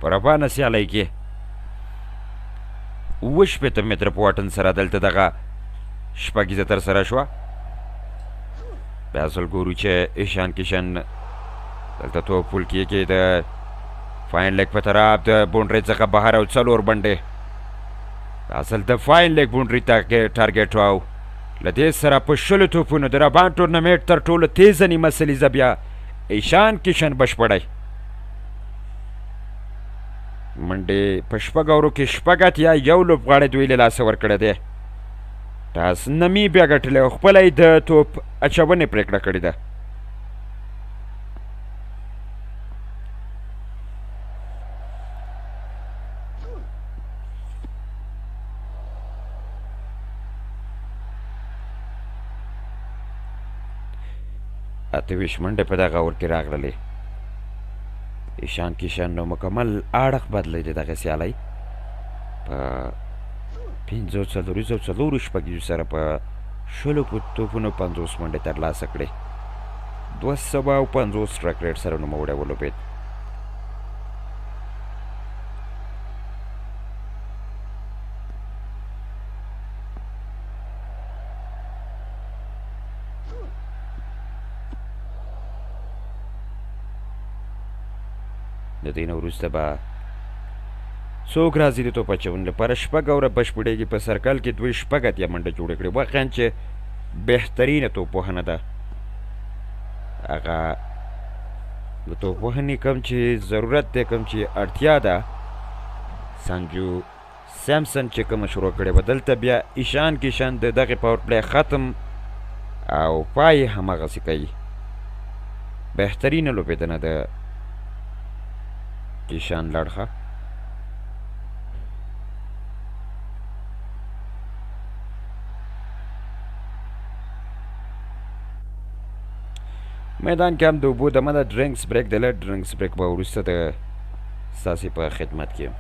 په روانه سیالۍ کې 70 متره په واټن سره دلته دغه شپږیزه ترسره شوه بیا ځل ګورو چې ایشان کشن دلته توپ پول کېږي د فاین لیګ په طرف د باونډرۍ څخه بهر او 4 بنډې اصل د فاین لیګ باونډرۍ ته ټارګېټ او له دې سره په 20 توپونو د رابان ټورنمنټ تر ټولو تیزه نیمه سلیزه بیا ایشان کشن بشپړی منډې په 6 اورو کې 6 اتیا یو لوبغاړی دوی له لاسه ورکړی دی ټاس نمیبیا ګټلی او خپله یې د توپ اچونې پرېکړه کړې ده اته 20 منډې په دغه اور کې راغللې ایشان کشن نو مکمل اړخ بدلی دی دغه سیالۍ په 5 شپږیزو سره په 20 توپونو 50 منډې ترلاسه کړې 250 سټرایک ریټ سره نوموړی ولوبېد د دې نه وروسته به څوک راځي د توپ اچونې لپاره 6 اوره بشپړېږي په سرکل کې 2 اتیا منډه جوړې کړې واقعا چې بهترینه توپوهنه ده هغه د توپوهنې کوم چې ضرورت دی کوم چې اړتیا ده سانجو سیمسن چې کومه شروع کړې وه دلته بیا ایشان کشن د دغې پاور پلی ختم او پای هماغسې کوي بهترینه لوبېدنه د ایشان لړخه میدان کې هم د اوبو دمه د ډرنکس بریک دی لږ ډرنکس بریک به وروسته د ستاسې په خدمت کې یم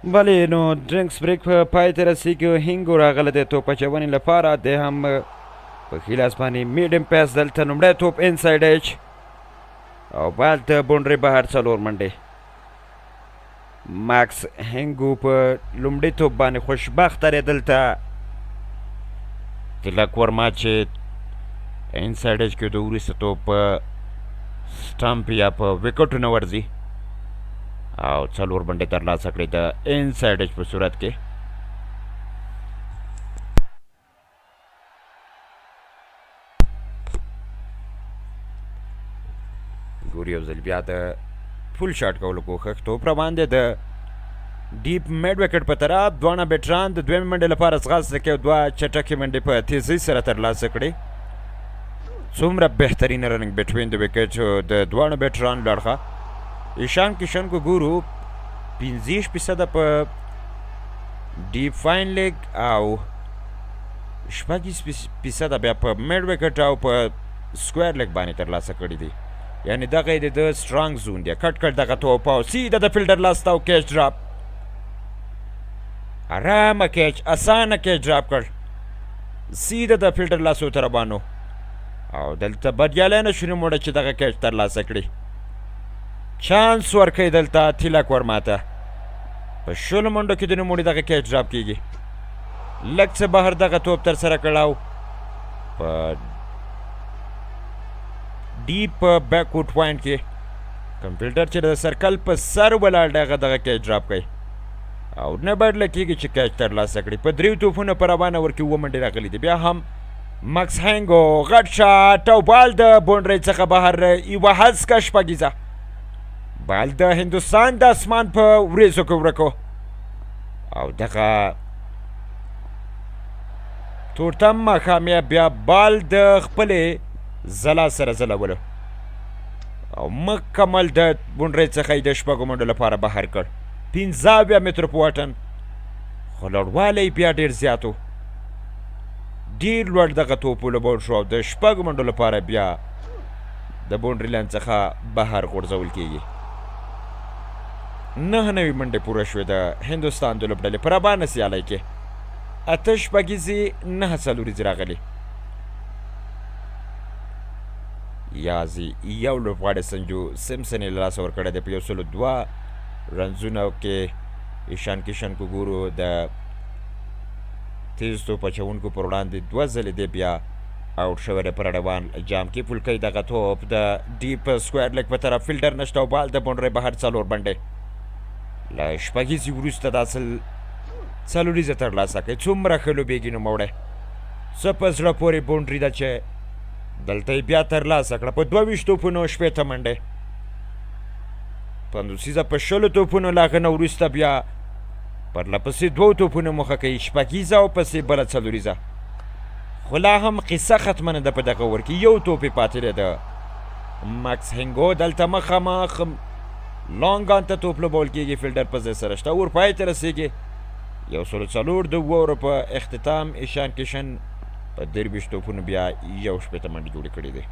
بلې نو ډرنکس بریک په پای ته رسېږي هینګو راغلی دی توپ اچونې لپاره دی هم په ښي لاس باندې میډیم پیس دلته لومړی توپ انسایډ ایچ او بال د باونډرۍ بهر 4 منډې ماکس هینګو په لومړي توپ باندې خوشبخته دی دلته کلک ورما چې انسایډ ایچ کې د وروسته توپ په سټمپ یا په وکټو نه ورځي او 4 بنډې ترلاسه کړې د انسایډ ایچ په صورت کې ګوري یو ځل بیا د فل شاټ کولو کوښښ توپ روان دی د ډیپ میډ وکټ په طرف دواړه بیټران د دویمې منډې لپاره ځغاسته کوي او 2 چټکې منډې په تیزۍ سره ترلاسه کړې څومره بهترینه رننګ بټوین د وکټ د دواړو بیټرانو لړخه ایشان کشن کو ګورو 15% په ډیپ فاین لیګ او شپږ% بیا په میډ وکټ او په سکویر لیګ باندې ترلاسه کړي دي. یعنې دغه یې د سټرانګ زون دی. کټ دغه توپ او سیده د فیلډر لاس ته او کیچ ډراپ. ارامه کیچ، اسانه کیچ ډراپ کړ، سیده د فیلډر لاسو ته روانو او دلته بریالی نه شو نوموړی چې دغه کیچ ترلاسه کړي. چانس ورکوي دلته تیلک ورماته. په 16 منډو کې د نوموړي دغه کیچ ډراپ کیږي. لږ څه بهر دغه توپ ترسره کړ او په ډیپ بیکوټ پوینټ کې کوم فیلډر چې د سرکل په سر ولاړ دی هغه دغه کیچ ډراپ کوي او نه بدله کېږي چې کیچ ترلاسه کړي. په 3 توپونو په روانه ور کې 7 منډې راغلي دي. بیا هم مکس هینګو غټ شاټ او بال د بونډرۍ څخه بهر یوه هسکه شپږیزه. بال د هندوستان د اسمان په وریځو کې ورکو او دغه تورتم ماښامیه بیا بال د خپلې ځلا سره ځلولو او مکمل د بونډرۍ څخه یې د شپږو منډو لپاره بهر کړ. 15 مترو په واټن، خو لوړوالی بیا ډېر زیات و. ډېر لوړ دغه توپ ولوبول شو او د شپږو منډو لپاره بیا د بونډرۍ لاین څخه بهر غورځول کېږي. 9 نوي منډې پوره شوې د هندوستان د لوبډلې په رابانه سیالۍ کې. 8 شپږیزې 9 څلوریزې راغلي. یازې یو لوبغاړی سنجو سیمسن یې له لاسه ورکړی دی. په 102 رنزونو کې ایشان کشن کو ګورو د تیز توپ اچوونکو پر وړاندې 2 ځلې دی بیا آوټ شوی دی. پر اړوان جام کې پول کوي دغه توپ د ډیپ سکویر لیګ په طرف فیلډر نشته او بال د بونډرۍ بهر 4 منډې. له شپږیزې وروسته دا څلوریزه ترلاسه کوي. څومره ښه لوبېږي نوموړی. څه په زړه پورې بونډري ده چې دلته یې بیا ترلاسه کړه. په 22 توپونو 80 منډې، 50 په 20 توپونو له هغه نه وروسته بیا پرله پسې 2 توپونو مخه کوي. شپږیزه او پسې بله څلوریزه. خو لا هم قصه ختمه نه ده په دغه ور کې. یو توپ یې پاتې دی د مکس هینګو. دلته مخامخ لانګ آن ته توپ لوبول کېږي. فیلډر په ځای سره شته. ور پای ته رسېږي. 104 د اوورو په اختتام ایشان کشن په 23 توپونو بیا 61 منډې جوړې کړې دي.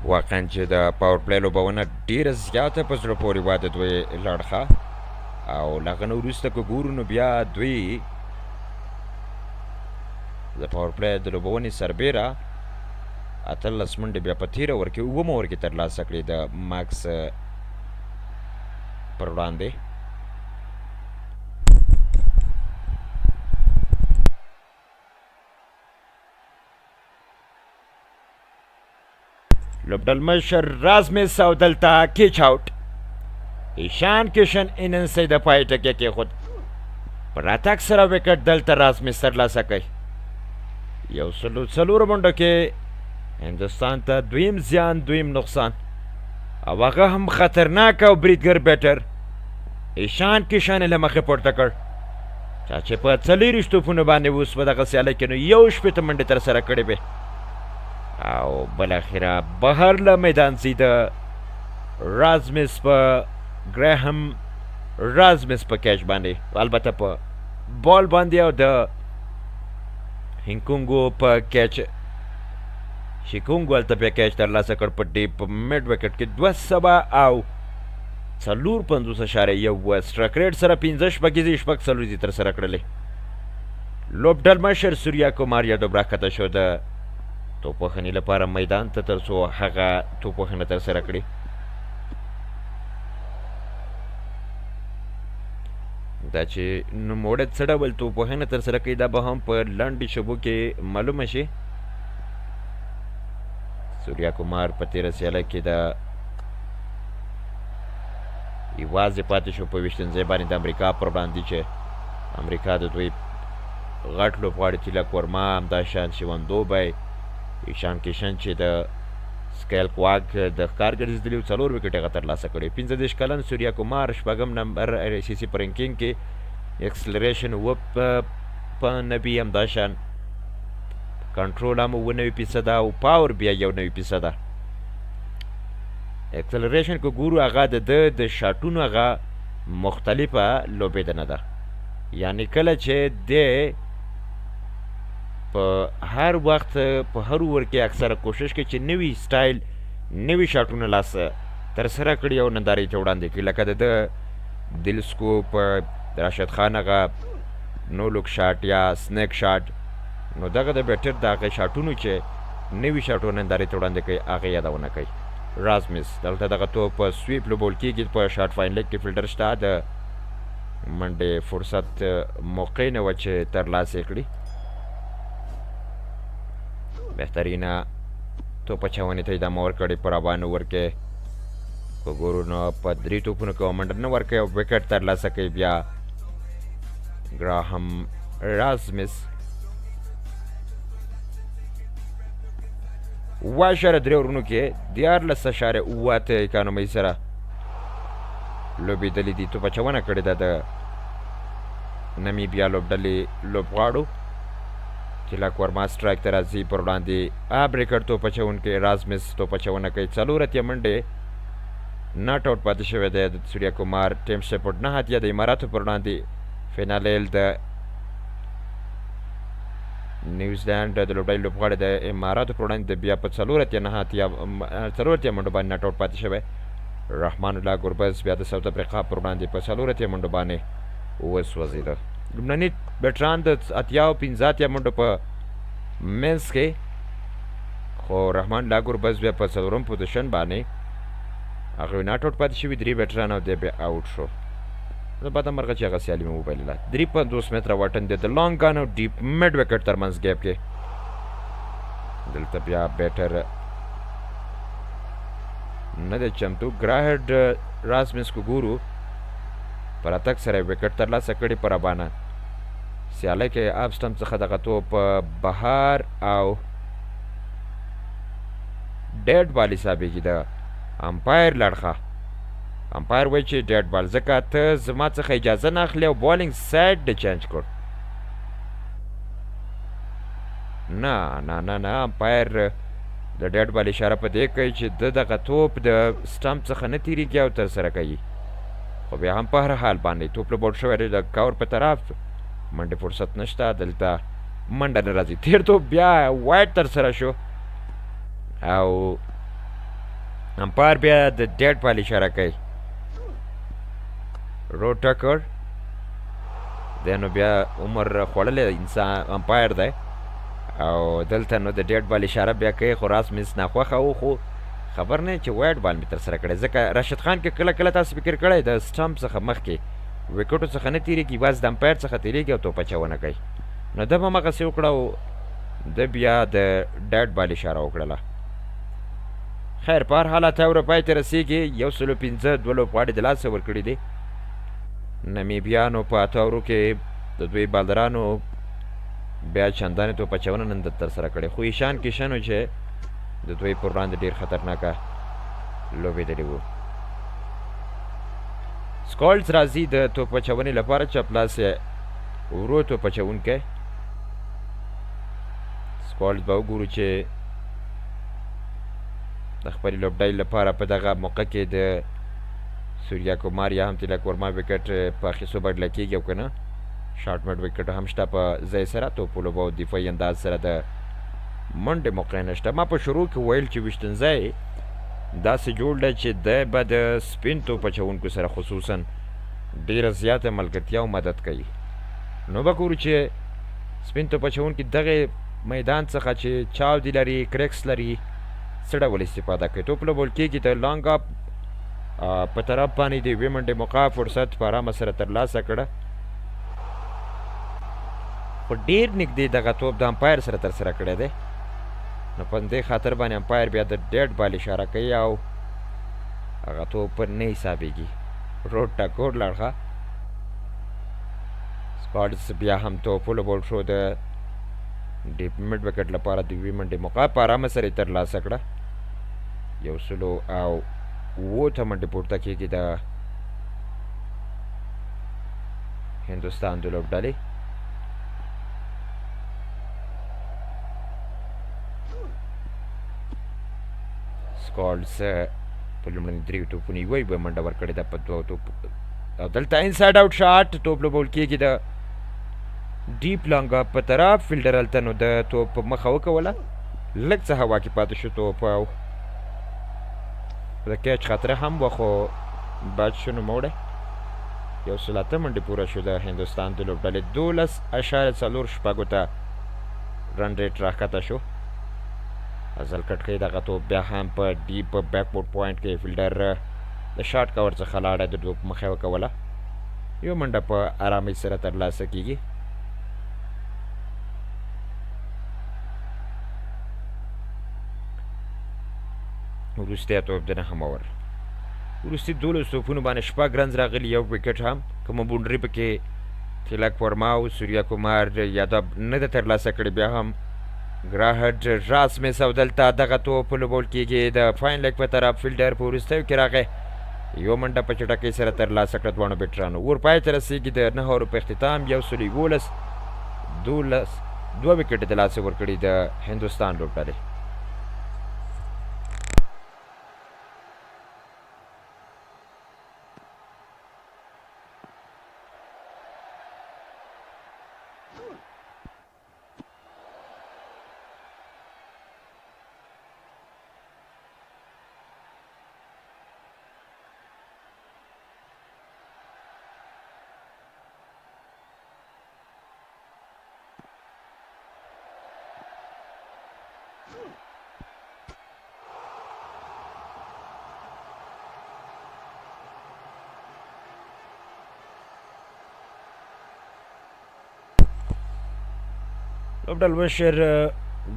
واقعا چې د پاور پلی لوبونه ډېره زیاته په زړه پورې وه د دوی لړخه او له هغه نه وروسته که ګورو نو بیا دوی د پاور پلی د لوبونې سربیره 18 منډې بیا په تېره اوور کې 7 اوور کې ترلاسه کړې د ماکس پر وړاندې. لوبډل مشر رازمس او دلته کیچ آوټ. ایشان کشن اننګس یې د پای ټکی کېښود. په راتګ سره وکټ دلته رازمس ترلاسه کوي. 104 منډو کې هندوستان ته دویم زیان، دویم نقصان او هغه هم خطرناک او بریدګر بیټر ایشان کشن یې له مخې پورته کړ. چا چې په 40 توپونو باندې اوس په دغه سیالۍ کې نو 61 منډې ترسره کړې وې او بالاخره بهر له میدان ځي د رازمس په ګراهم رازمس په کیچ باندې، البته په بال باندې او د هینکونګو په کیچ. شیکونګو هلته بیا کیچ ترلاسه کړ په ډیپ میډ وکټ کې 254.1 سټرایک ریټ سره 15 شپږیزې 6 څلوریزې ترسره کړلې. لوبډل مشر سوریا کومار یادوب راښکته شو د توپوهنې لپاره میدان ته تر څو هغه توپوهنه ترسره کړي. دا چې نوموړی څه ډول توپوهنه ترسره کوي دا به هم په لنډې شبو کې معلومه شي. سوریا کومار په تېره سیاله کې د یوازې پاتې شو په 20 ځای باندې د امریکا پر وړاندې چې امریکا د دوی غټ لوبغاړي تیلک ورما، همدا شان شیوان دوبی، ایشان کشن چې د سکیل کواک د ښکار ګرځېدلي 4 وکټې هغه ترلاسه کړي. 15 کلن سوریا کومار 6 نمبر ICC په رینکینګ کې اکسلریشن په 90 همداشان کنټرول هم 90% او پاور بیا 90%. اکسلریشن که ګورو هغه د شاټونو هغه مختلفه لوبېدنه ده، یعنی کله چې د په هر وخت په هر اوور کې اکثره کوشش کوي چې نوي سټایل نوي شاټونه لاس ترسره کړي او نندارې ته وړاندې کړي، لکه د دلسکوپ راشد خان هغه نو لوک شاټ یا سنیک شاټ، نو دغه د بیټر د هغه شاټونو چې نوي شاټونه نندارې ته وړاندې کوي هغه یادونه کوي. رازمس دلته دغه توپ په سویپ لوبول کېږي، په شاټ فاینل کې فیلډر شته، د منډې فرصت موقع نه وه چې ترلاسه کړي. بهترینه توپ اچونې ته یې دمه ورکړې په رابان اوور کې، که ګورو نو په 3 توپونو کې منډه نه ورکوي او وکټ ترلاسه کوي. بیا ګراهم رازمس 7.3 اورونو کې 14.8 اکانومۍ سره لوبېدلي دي. توپ اچونه کړې ده د نمیبیا لوبډلې لوبغاړو چې لاکورما سټرایک ته راځي پر وړاندې بریکر توپ اچونکی رازمس توپ اچونه کوي. 4 اتیا منډې ناټ آوټ پاتې شوی دی د سوریا کومار. ټیم شپورټ 9 اتیا د اماراتو پر وړاندې. فینالیل د نیوزیلینډ د لوبډلې لوبغاړی د اماراتو پر وړاندې د بیا په 4 اتیا منډو باندې ناټ آوټ پاتې شوی. رحمان الله ګربز بیا د ساوت افریقا پر وړاندې په 4 اتیا منډو باندې وسوځېده. لومړني بیټران د 15 منډو په منځ کې، خو رحمان الله ګربز بیا په 4م پوزیشن باندې هغوی ناټ آوټ پاتې شوي. 3 بیټران او دی بیا آوټ شو. زه بده مرغه چې هغه سیالي مې وبایلله. 3.50 متره واټن دی د لانګ ګن او ډیپ میډ وکټ ترمنځ ګیپ کې. دلته بیا بیټر نه دی چمتو. ګراهډ رازمس کو ګورو پر اتک سره وکټ ترلاسه کړي په رابانه سیالۍ کې اپ سټمپ څخه دغه توپ بهار او ډیډ بال حسابېږي. د امپایر لړخه امپایر وایي چې ډیډ بال، ځکه ته زما څخه اجازه نه اخلي او بالینګ سایډ د چینج کړ. نه نه نه نه امپایر د ډیډ بال اشاره په دې کوي چې د دغه توپ د سټمپ څخه نه تېرېږي او ترسره کوي، خو بیا هم په هر حال باندې توپ له بوډ شوی دی د کور په طرف. منډې فرصت نشته، دلته منډه نه راځي. تېر توپ بیا وایډ ترسره شو او امپایر بیا د ډیډ بال اشاره کوي. رو ټکر دی نو بیا عمر خوړلی انسان امپایر دی او دلته نو د ډیډ بال اشاره بیا کوي، خو رازمس ناخوښه و، خو خبر نه چې وایډ بال مې ترسره کړی، ځکه راشد خان کې کله کله تاسو فکر کړی د سټمپ څخه مخکې وکټو څخه نه تېرېږي، یوازې د امپایر څخه تېرېږي او توپ اچونه کوي. نو ده به همغسې وکړه او ده بیا د ډیډ بال اشاره وکړله. خیر په هر حالت اوره پای ته رسېږي. 105 دوه لوبغاړي د لاسه ورکړي دي. نمیبیانو په 8 اورو کې د دوی بالرانو بیا چندانې توپ اچونه نن ترسره کړې، خو ایشان کیشنو چې د دوی پر وړاندې ډېر خطرناکه لوبېدلي وو. سکالز راځي د توپ اچونې لپاره، چپ لاس یې ورو توپ اچوونکی. سکالز به وګورو چې د خپلې لوبډلې لپاره په دغه موقع کې د سوریا کومار یا هم تیلاکورما وکټ په اخیستو بدله کېږي او که نه. شارټ میډ وکټ هم شته په ځای سره، توپ لوبه او دفاعي انداز سره د منډې موقع نشته. ما په شروع کې ویل چې ویشتنځی داسې جوړ دی چې دی به د سپین توپ اچوونکو سره خصوصا ډېره زیاته ملګرتیا او مدد کوي. نو به ګورو چې سپین توپ اچوونکي دغې میدان څخه چې چاودي لري، کرکس لري، څه ډول استفاده کوي. توپ لوبول کېږي د لانګ اپ په طرف باندې د یوې منډې موقع فرصت په ارامه سره ترلاسه کړه، خو ډېر نږدې دغه توپ د امپایر سره ترسره کړی دی. نو په دې خاطر باندې امپایر بیا د ډیډ بال اشاره کوي او هغه توپ نه حسابېږي. روډ ټکور لړخه سکاډز بیا هم توپ ولوبول شو د ډیپ میډ وکټ لپاره د یوې منډې موقع په ارامه سره یې ترلاسه کړه. 107 منډې پورته کېږي د هندوستان د لوبډلې. سکالز په لومړني درېو توپونو یوه یوه منډه ورکړې ده په دوه توپ، او دلته انسایډ آوټ شاټ توپ لوبول کېږي د ډیپ لانګ په طرف. فیلډر هلته نو د توپ په مخه وکوله، لږ څه هوا کې پاتې شو توپ، او د کیچ خطره هم وه خو بچ شو نوموړی. 108 منډې پوره شو د هندوستان د لوبډلې. 12.4 ته رن ریټ راښکته شو. ازل کټکۍ دغه توپ بیا هم په ډیپ بیکورډ پوینټ کې فیلډر د شاټ کور څخه لاړه، د توپ مخه وکوله. یو منډه په ارامۍ سره ترلاسه کېږي. وروستی توپ د 9 اوور، وروستي 12 توپونو باندې 6 رنز راغلي، یو وکټ هم. کومه بونډري پکې تلک ورما او سوریا کومار یادب نه ده ترلاسه کړې، بیا هم ګراهډ راسمس او دلته دغه توپ لوبول کېږي د فاین لیګ په طرف. فیلډر په وروستیو کې راغی، یو منډه په چټکۍ سره ترلاسه کړه دواړو بیټرانو. اور پای ته رسېږي د 9 اوورو په اختتام. 111 2 وکټې د لاسه ورکړي د هندوستان لوبډلې. لوبډل مشر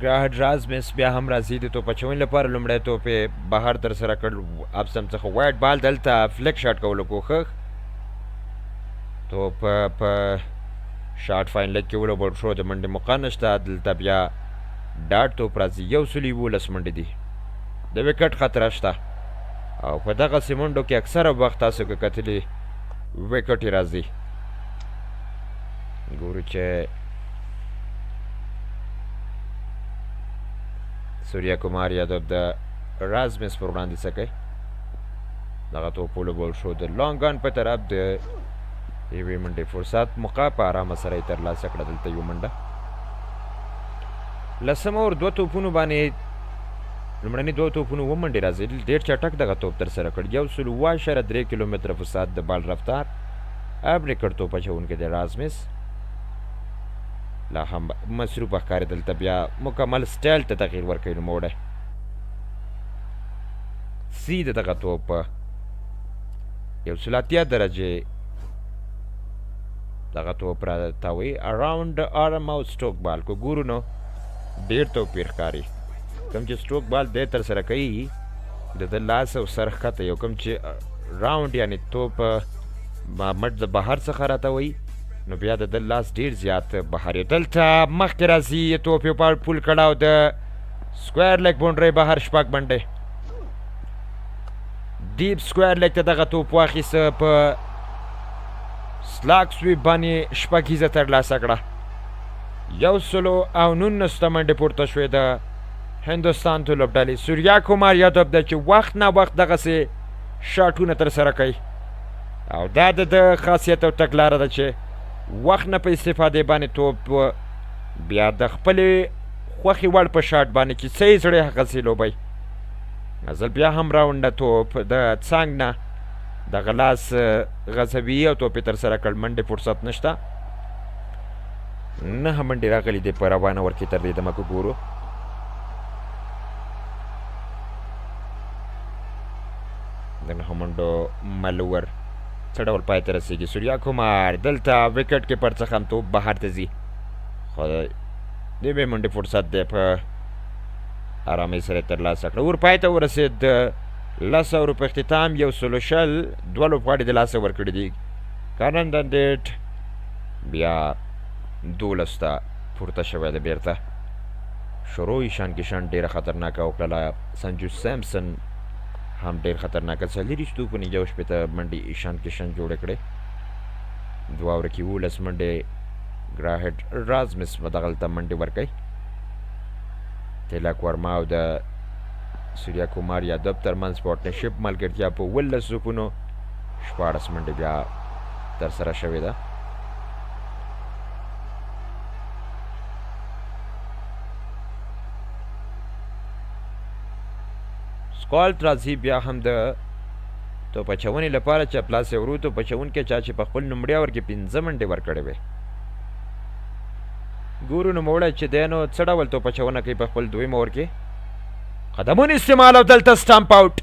ګراهډ راسمس بیا هم راځي د توپ اچونې لپاره. لومړی توپ یې بهر ترسره کړ، ابسم څخه وایډ بال، دلته فلیک شاټ کولو کوښښ. توپ په شاټ فاین لیګ کې ولوبول شو، د منډې موقع نشته. دلته بیا ډاټ توپ راځي. 111 منډې دي، د وکټ خطره شته، او په دغسې منډو کې اکثره وخت تاسو که کتلي وکټ یې راځي. ګورو چې سوریا کومار یادب د راسمس پر وړاندې څه کوي. دغه توپ ولوبول شو د لانګ ګن په طرف. د یوې منډې فرصت موقع په ارامه سره یې ترلاسه کړه. دلته یو منډه 10 اوور 2 توپونو باندې لومړني 2 توپونو 2 منډې راځي. ډېر چټک دغه توپ ترسره کړ. 107.3 کیلومتره په ساعت د بال رفتار. اب ریکړ توپ اچوونکی د راسمس لا هم مصروف ښکاري. دلته بیا مکمل سټایل ته تغییر ورکوي نوموړی. سیده دغه توپ 180 درجې دغه توپ را تاوي اراوند آرم او سټوک بال. کو ګورو نو ډېر توپیر ښکاري. کوم چې سټوک بال دی ترسره کوي د ده لاس او سر ښکته، یو کوم چې راوند یعنې توپ مټ د بهر څخه راتوي نو بیا د ده لاس ډېر زیات بهر یې. دلته مخکې راځي توپ یې پول کړه او د سکویر لیګ بونډرۍ بهر 6 منډې ډیپ سکویر لیګ ته دغه توپ واخیسته، په سلاک سویپ باندې 6 ترلاسه کړه. 119 منډې پورته شوې د هندوستان د لوبډلې. سوریا کومار یادب ده چې وخت نه وخت دغسې شاټونه ترسره کوي، او دا د ده خاصیت او تګلاره ده چې وخت نه په استفادې باندې توپ بیا د خپلې خوښې وړ په شاټ باندې چې څه یې زړی هغسې لوبوي. ازل بیا هم راونډه توپ د څنګ نه دغه لاس غځوي او توپ یې ترسره کړ. منډې فرصت نشته. 9 منډې راغلي دي په روان اوور کې. تر دې دمه که ګورو د 9 منډو ملور څه ډول پای ته رسېږي. سوریا کومار دلته وکټ کې پر څخه هم توپ بهر ته ځي، خو د یوې منډې فرصت دی په ارامۍ سره یې ترلاسه کړه. ور پای ته ورسېد. د 10 اورو په اختتام 120 2 لوبغاړي د لاسه ورکړي دي. کارنډن ډیټ بیا 12 ته پورته شوی دی. بیرته شروع ایشان کشان ډېره خطرناکه وکړله. سنجو سیمسن هم ډېر خطرناکه 40 توپونه 1 منډې ایشان کشن جوړې کړې. دوه اوره کې 11 منډې ګراهډ رازمس به دغلته منډې ورکوي. تیلک ورما او د سوریا کومار یادب ترمنځ پارټنرشپ ملګرتیا په 11 ځپونو 14 منډې بیا ترسره شوې ده. سکالټ راځي بیا هم د توپ اچونې لپاره چې پلاس یې ورو توپ اچونکی چا چې په خپل نوموړي اور کې 15 منډې ورکړې وې. ګورو نوموړی چې دی نو څه ډول توپ اچونه کوي په خپل دویم اور کې. قدمونو استعمال او دلته سټامپ آوټ.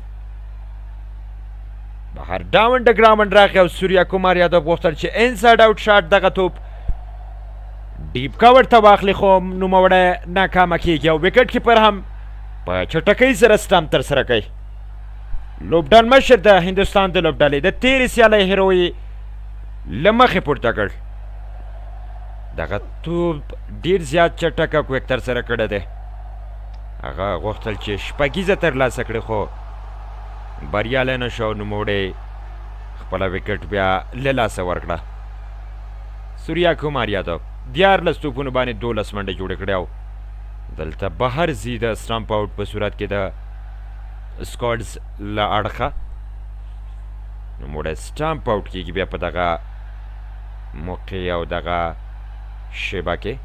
بهر ډاونډ ګراونډ راغی او سوریا کومار یادو غوښتل چې انسایډ آوټ شاټ دغه توپ ډیپ کاور ته واخلي خو نوموړی ناکامه کیږي او وکټ کیپر هم په چټکۍ سره سټامپ ترسره کوي. لوبډال مشر د هندوستان د لوبډالې د تیرې سیالۍ هیروي له مخې پورته کړ. دغه توپ ډېر زیات چټک او کویک ترسره کړی دی. هغه غوښتل چې شپږیزه ترلاسه کړي خو بریالی نه شو. نوموړی خپله وکټ بیا له لاسه ورکړه. سوریا کومار یادو 14 توپونو باندې 12 منډې جوړې کړې او دلته بهر ځي د سټامپ آوټ په صورت کې د سکاډز له اړخه. نوموړی سټامپ آوټ کېږي بیا په دغه موقع او دغه شیبه کې.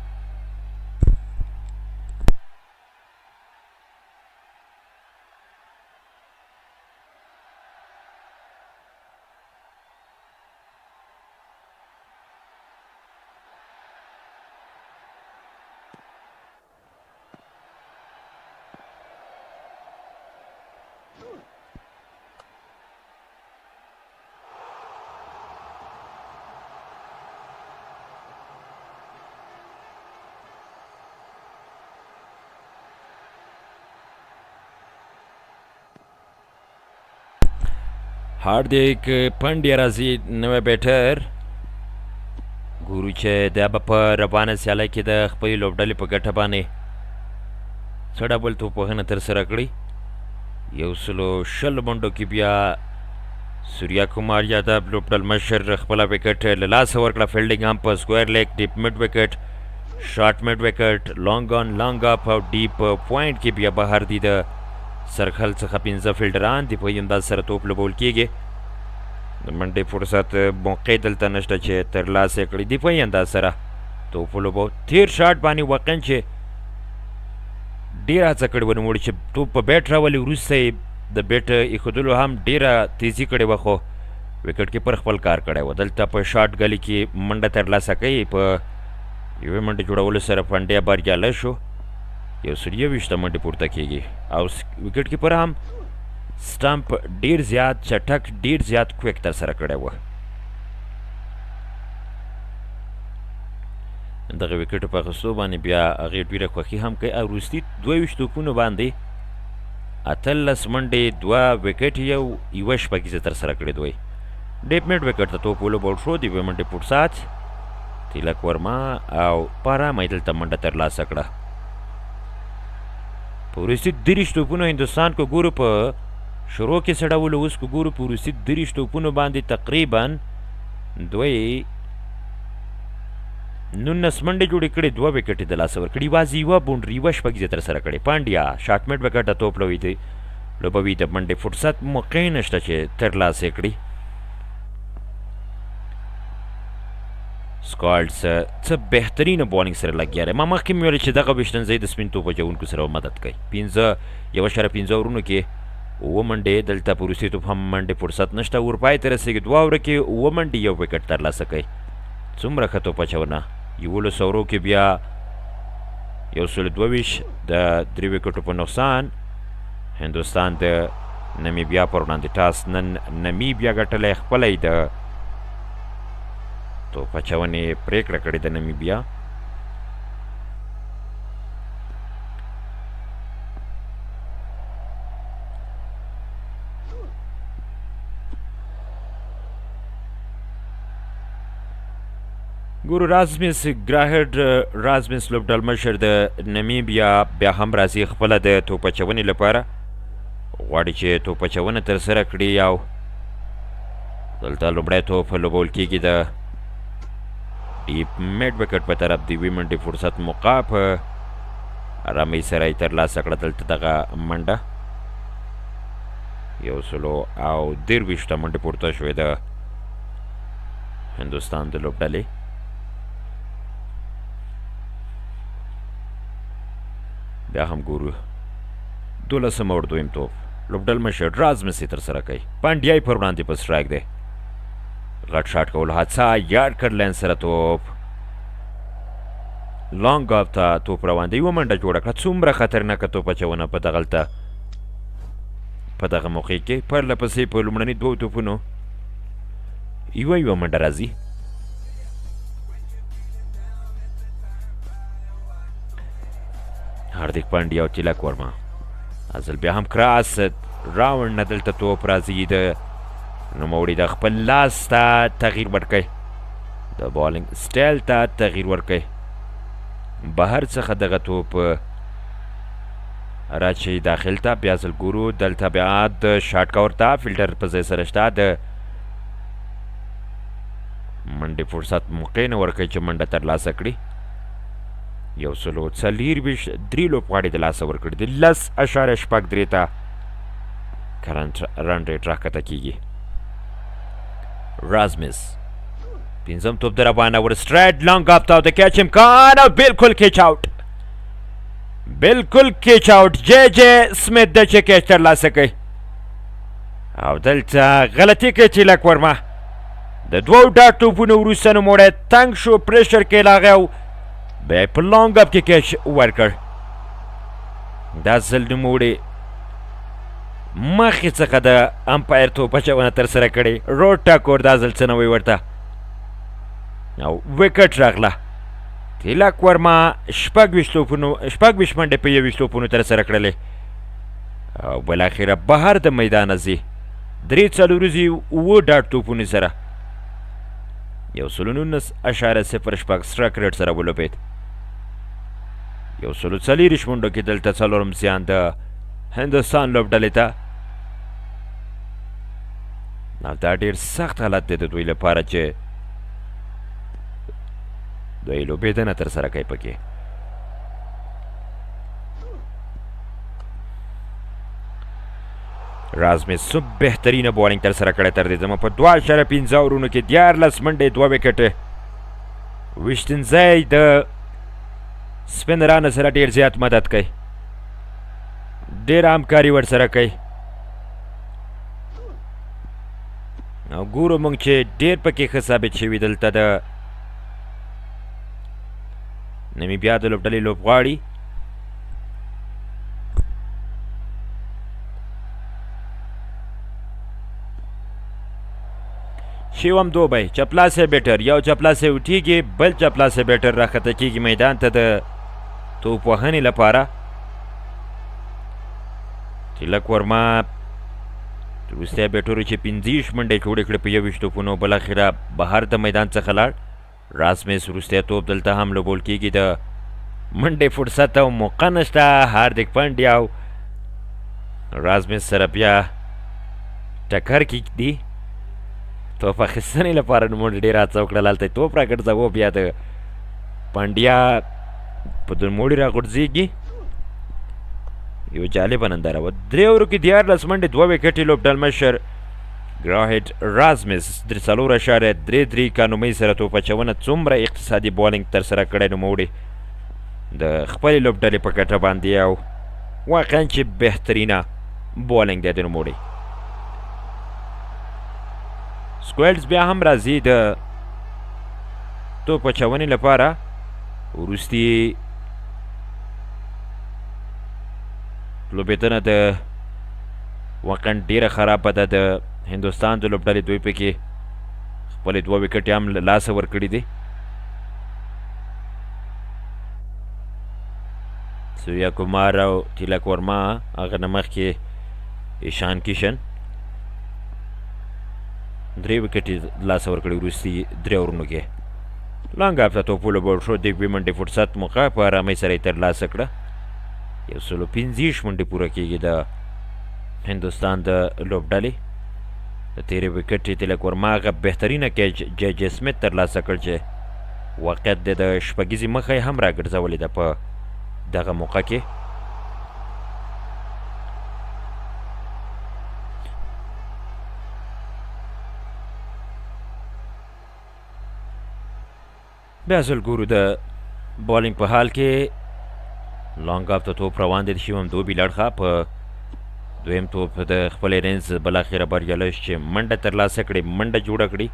هاردیک پنډیا راځي نوی بیټر. ګورو چې دا به په روانه سیالۍ کې د خپلې لوبډلې په ګټه باندې څه ډول توپوهنه ترسره کړي. 120 منډو کې بیا سوریا کومار یادو لوبډل مشر خپله وکټ له لاسه ورکړه. فیلډینګ هم په سکویر لیګ ډیپ میډ وکټ شارټ میډ وکټ لانګ آن لانګ اپ او ډیپ پوینټ کې بیا بهر دي د سرکل څخه 15 فیلډران دي. په انداز سره توپ لوبول کېږي. د منډې فرصت موقع دلته نشته چې ترلاسه یې کړي. دفاعي انداز سره توپ ولوبو. تیر شاټ باندې واقعا چې ډېره هڅه کړې وه نوموړي چې توپ په بیټ راولي. وروسته یې د بیټ ایښودلو هم ډېره تیزي کړې وه خو وکټ کیپر خپل کار کړی و. دلته په شاټ ګلي کې منډه ترلاسه کوي. په یوې منډې جوړولو سره پنډیا بریالی شو. 120 منډې پورته کېږي او وکټ کیپر هم سټامپ ډېر زیات چټک ډېر زیات کویک ترسره کړی و. دغه وکټو په اخیستو باندې بیا هغې ډېره خوښي هم کوي او وروستي 22 توپونو باندې 18 منډې 2 وکټ یوه شپږیزه ترسره کړې دوی. ډیپ میډ وکټ ته توپ ولوبول شو. د 2 منډې پورت سات تیلک ورما او په ارامه یې دلته منډه ترلاسه کړه. په وروستي 30 توپونو هندوستان کو ګورو په شروع کې څه ډول اوس کو ګورو په وروستي 30 توپونو باندې تقریبا دوی 19 منډې جوړې کړې 2 وکټې د لاسه ورکړي. یوازې یوه بونډري یوه شپږیزه ترسره کړې. پانډیا شاټ میډ وکټ ته توپ لوبوي. د منډې فرصت موقع نشته چې ترلاسه یې کړي. سکالټس څه بهترینه بالینګ سره لګیا دی. ما مخکې مې ویل چې دغه ویشتنځی د سپین توپ اچوونکو سره مدد کوي. 1.15 اورونو کې 7 منډې دلته په وروستي توپ هم منډې فرصت نشته. اروپای ته رسېږي 2 اوره کې 7 منډې 1 وکټ ترلاسه کوي. څومره ښه توپ اچونه. 11 اورو کې بیا 122 د 3 وکټو په نقصان هندوستان د نمیبیا پر وړاندې ټاس نن نمیبیا ګټلی. خپله یې د توپ اچونې پرېکړه کړې د نمیبیا. ګورو رازمس ګراهډ رازمس لوبډال مشر د نمیبیا بیا هم راځي خپله د توپ اچونې لپاره. غواړي چې توپ اچونه ترسره کړي او دلته لومړی توپ لوبول کېږي د ډیپ میډ وکټ په طرف د 2 منټې فرصت موقع په ارامۍ سره یې ترلاسه کړه. دلته دغه منډه 123 منډې پورته شوې د هندوستان د لوبډلې. بیا هم ګورو 12 اور دویم توپ لوبډل مشر رازمس یې ترسره کوي. پانډیا یې پر وړاندې په سټرایک دی. غټ شاټ کولو حادثه یارډ کړ لین سره توپ لانګ اف ته توپ روان دی. یوه منډه جوړه کړه. څومره خطرناکه توپ اچونه په دغلته په دغه موقع کې پرله پسې په لومړني 2 توپونو یوه منډه راځي. هاردیک پانډیا او تیلک ورما ازل بیا هم کراس راوند نه دلته توپ راځي. د نوموړي د خپل لاس ته تغییر ورکوي. د بالینګ سټایل ته تغییر ورکوي. بهر څخه دغه توپ راچی داخل ته. بیا ځل ګورو دلته بیا د شاټ کور ته فیلډر په ځای سره شته. د منډې فرصت موقع نه ورکوي چې منډه ترلاسه کړي. 143 لوبغاړي د لاسه ورکړي دي. 10.3 ته کرنټ رن ریټ راښکته کیږي. رازمس پنځم توپ د روانه ور سټریټ لانګ اف ته او د کیچ امکان او بالکل کیچ آوټ. بالکل کیچ آوټ. جے سمیت د چې کیچ ترلاسه کوي او دلته غلطي کوي تیلک ورما. د 2 ډاټ توپونو وروسته نوموړی تنګ شو. پریشر کې لاغی او بیا په لانګ اف کې کیچ ورکړ. دا ځل نوموړي مخکې څخه د امپایر توپ اچونه ترسره کړې. روډ ټاکور دا ځل څه نه وی ورته او وکټ راغله. تیلک ورما 26 منډې په 21 توپونو ترسره کړلې او بالاخره بهر د میدانه ځي 3 ډاټ توپونو سره 119.06 سټرایک ریټ سره ولوبېد. 140 منډو کې دلته څلورم زیان د هندوستان لوبډلې ته. دا ډېر سخت حالت دی د دوی لپاره چې دوی لوبېدنه ترسره کوي پکې. رازمس بهترینه بالینګ ترسره کړې تر دې دمه په 2.15 اورونو کې 14 منډې 2 وکټې. ویشتنځی د سپینرانو سره ډېر زیات مدد کوي. ډېره همکاري ورسره کوي او ګورو موږ چې ډېر پکې ښه ثابت شوي دلته د نمیبیا د لوبډلې لوبغاړي. شیوم دوبی چپلاسی بیټر یو چپلاسی وټیږي بل چپلاسی بیټر راښکته کیږي میدان ته د توپ وهنې لپاره. تیلک ورما وروستی بیټرو چې 25 منډې جوړې کړې په 21 توپونو بالاخره بهر د میدان څخه لاړ. رازمس وروستی توپ دلته هم لوبول کیږي. د منډې فرصت او موقع نشته. هاردیک پانډیا او رازمس سره بیا ټکر کیږي. توپ اخیستنې لپاره نوموړي ډېره هڅه وکړل. هلته یې توپ راګرځاوه بیا د پانډیا په نوموړي راغورځېږي. یو جالبه ننداره وه. 3 اورو کې 14 منډې 2 وکټې لوبډل مشر ګراهیډ رازمس 4.33 کانومۍ سره توپ اچونه څومره اقتصادي بالینګ ترسره کړی نوموړي د خپلې لوبډلې په ګټه باندې او واقعا چې بهترینه بالینګ دی د نوموړي. سکویډز بیا هم راځي د توپ اچونې لپاره. وروستي لوبېدنه د واقعا ډېره خرابه ده د هندوستان د لوبډلې. دوی پکې خپلې 2 وکټې هم له لاسه ورکړي دي. سوریا کومار او تیلک ورما هغه نه مخکې ایشان کیشن 3 وکټې لاسه ورکړي وروستي 3 اورونو کې. لانګ اف ته توپ ولوبول شو. د 2 منډې فرصت موقع په ارامۍ سره یې ترلاسه کړه. 115 منډې پوره کیږي د هندوستان د لوبډلې. د تیرې وکټ تیلک ورما هغه بهترینه کیچ جے سمیت ترلاسه کړ چې واقعیت د شپږیزې مخه یې هم راګرځولې ده په دغه موقع کې. بیا ځل ګورو د بالینګ په حال کې لانګ اف ته توپ روان دی د شیوم دوبي لړخه په دویم توپ د خپلې رینز بالاخره بریالی شو چې منډه ترلاسه کړې، منډه جوړه کړي.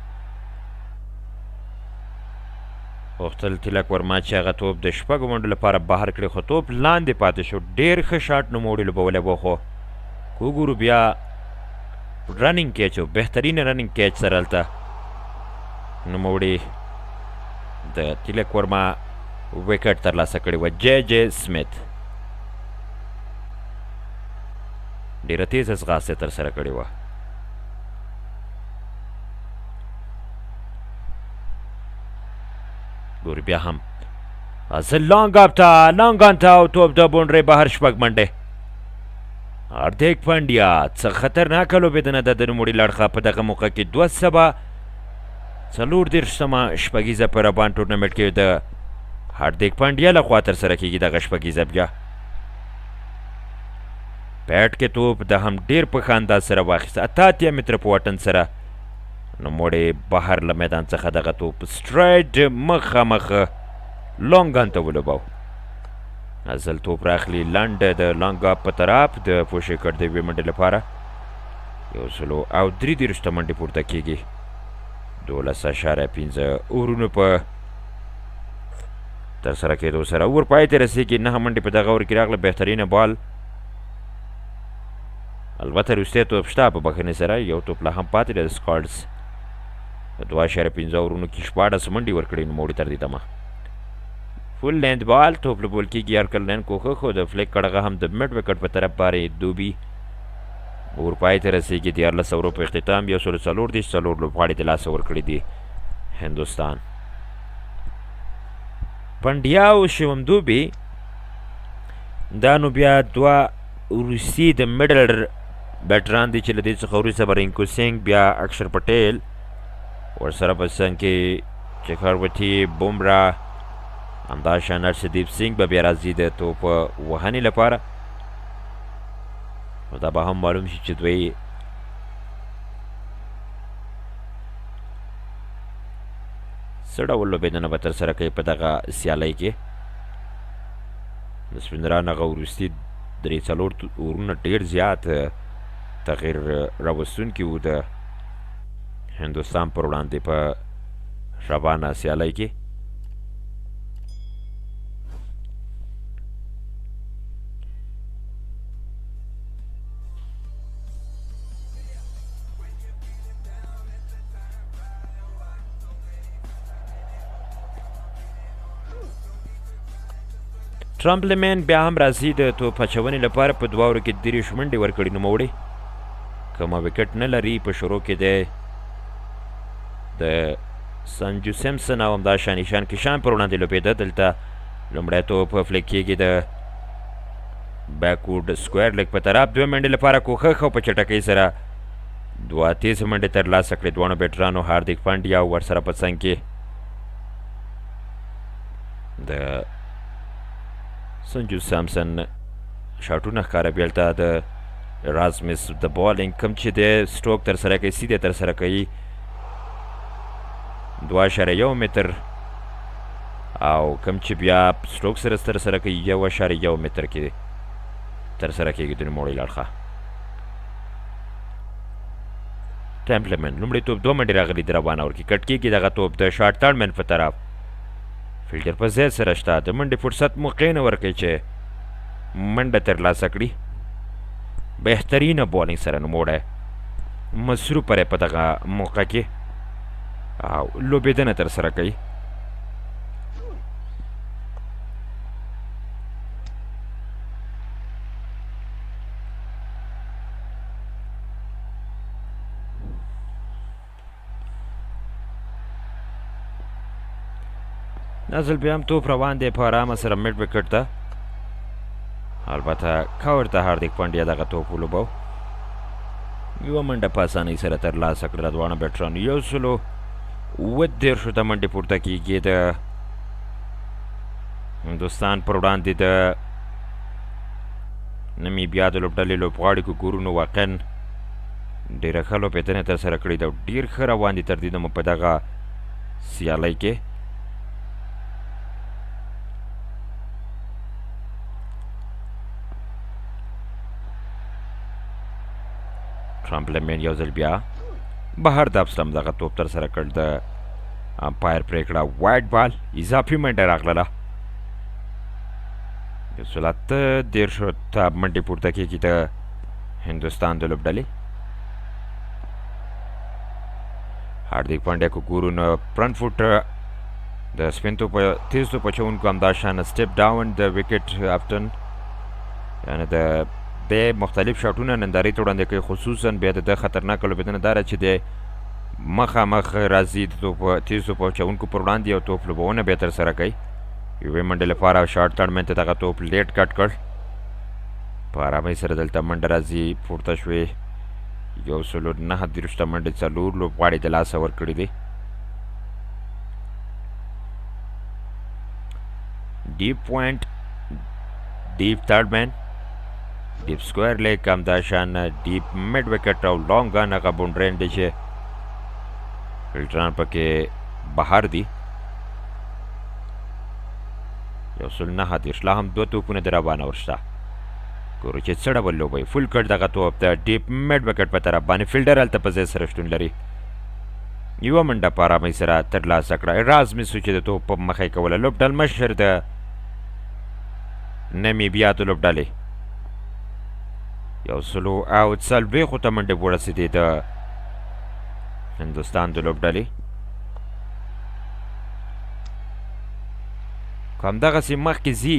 غوښتل تلک ورما چې هغه توپ د شپږو منډو لپاره بهر کړي، خو توپ لاندې پاتې شو. ډېر ښه شاټ نوموړي لوبولی و، خو که وګورو بیا رننګ کیچ و، بهترینه رننګ کیچ سره هلته نوموړي د تلک ورما وکټ ترلاسه کړی و. جے جے سمیت ډېره تیزه ځغاسته یې ترسره کړې وه. ګوري بیا هم زه لانګ اپ ته لانګان ته او توپ د بونډرۍ بهر شپږ منډې. هاردیک پانډیا څه خطرناکه لوبېدنه ده د نوموړي لړخه په دغه موقع کې 2/4 شپږیزه په ربان ټورنمنټ کې د هاردیک پانډیا لخوا ترسره کېږي دغه شپږیزه. بیا بیټ کې توپ د هم ډېر په ښه انداز سره واخیسته، 88 متره په واټن سره نوموړی بهر له میدان څخه دغه توپ سټریټ مخامخ لانګان ته ولوباو. ازل توپ راخلي لنډ د لانګ اپ په طرف د پوشیکټ د یوې منډې لپاره 133 منډې پورته کېږي. 12.5 اورونو په ترسره کېدو سره اور پای ته رسېږي. 9 منډې په دغه اور کې راغله. بهترینه بال، البته وروستی توپ شته په بښنې سره، یو توپ لا هم پاتې دی د سکاډز په 2.5 اورونو کې 14 منډې ورکړې نوموړي تر دې دمه. فول لینډ بال توپ لوبول کېږي. هرکلین کوښښ خو د فلیک کړغه هم د مډ وکټ په طرف باندې دوبي اور پای ته رسېږي. 14 اورو په اختتام 144 لوبغاړي د لاسه ورکړي دي هندوستان. پنډیا او شیوم دوبي دا نو بیا دوه روسي د میډل بیټران دي چې له دې څخه وروسته به رینکو سینګ، بیا اکشر پټیل، ورسره په څنګ کې چکروتی، بومرا، همداشان هرشدیپ سینګ به بیا راځي د توپ وهنې لپاره. دا به هم معلوم شي چې دوی څه ډول لوبېدنه به ترسره کوي په دغه سیالۍ کې. د سپینران هغه وروستي 3-4 اورونه ډېر زیات تغییر راوستونکي وو د هندوستان پر وړاندې په شبانه سیالۍ کې. ټرمپلمین بیا هم راځي د توپ اچونې لپاره. په 2 اورو کې 30 منډې ورکړي نوموړي. کومه وکټ نه لري. په شروع کې دی د سنجو سیمسن او همداشان ایشان کشان پر وړاندې لوبېده. دلته لومړی توپ فلیک کېږي د بیکورډ سکویر لیګ په طرف. 2 منډې لپاره کوښښ او په چټکۍ سره 2 تیز منډې ترلاسه کړې دواړو بیټرانو هاردیک پانډیا او ورسره په څنګ کې د سنجو سامسن شاټونه ښکاره. بیلته د رازمس د بالینګ کم چې دی سټروک ترسره کوي، سیده ترسره کوي 2.1 متر، او کم چې بیا سټروک سره ترسره کوي 1.1 متر کې ترسره کېږي د نوموړي لړخه. ټمپلمن لومړی توپ 2 منډې راغلي د روانه اور کې کټ کېږي. دغه توپ د شاټ تړمن په طرف فیلډر په ځای سره شته. د منډې فرصت موقع نه ورکوي چې منډه ترلاسه کړي. بهترینه بالینګ سره نوموړی مصروفه دی په دغه موقع کې او لوبېدنه ترسره کوي. دا ځل بیا هم توپ روان دی په ارامه سره مډ وکټ ته. البته کاور ته هاردیک پانډیا دغه توپ ولوباو. یوه منډه په اسانۍ سره ترلاسه کړله دواړه بیټرانو. 130 ته منډې پورته کېږي د هندوستان پر وړاندې د نمیبیا د لوبډلې لوبغاړي کورونو واقعا ډېره ښه لوبېدنه ترسره کړې ده او ډېر ښه روان دي تر دې دمه په دغه سیالۍ کې. ټرامپلمین یو ځل بیا بهر د ابسلم دغه توپ ترسره کړ. د امپایر پرېکړه وایډ بال، اضافي منډه راغله. یو سل اته دېرشو ته منډې پورته کېږي د هندوستان د لوبډلې. هاردیک پانډیا کو ګورون فرنٹ فوټ د سپین توپ تیز توپ اچوونکو همداشانه سټیپ ډاون د وکټ افټن، یعنې د دی مختلف شاټونه نندارې ته وړاندې کوي. خصوصا بیا د ده خطرناکه لوبېدنه دا ده چې دی مخامخ راځي د تیز توپ اچوونکو پر وړاندې او توپ لوبونه بیا ترسره کوي. یوې منډې لپاره شارټ تړمن ته دغه توپ لیټ کټ کړ. په ارامۍ سره دلته منډه راځي پورته شوې. 109 منډې 4 لوبغاړي د لاسه ورکړي دي. ډیپ پوینټ، ډیپ تھرډ مین، ډیپ سکویر لیګ، همداشان ډیپ میډ وکټ او لانګ ګن هغه بونډرین دی چې فلټران پکې بهر دي. 109 لا هم 2 توپونه د رابانه ورشته. ګورو چې څه ډول لوبوي. فل کټ دغه توپ د ډیپ میډ وکټ په طرف باندې فیلډر هلته په ځای سره شتون لري. یوه منډه په ارامۍ سره ترلاسه کړه. راز مس چې د توپ په مخه یې کوله. لوبډل مشر د نمیبیا د لوبډلې 140 ته منډې ورسېدې د هندوستان د لوبډلې. که همدغسې مخکې ځي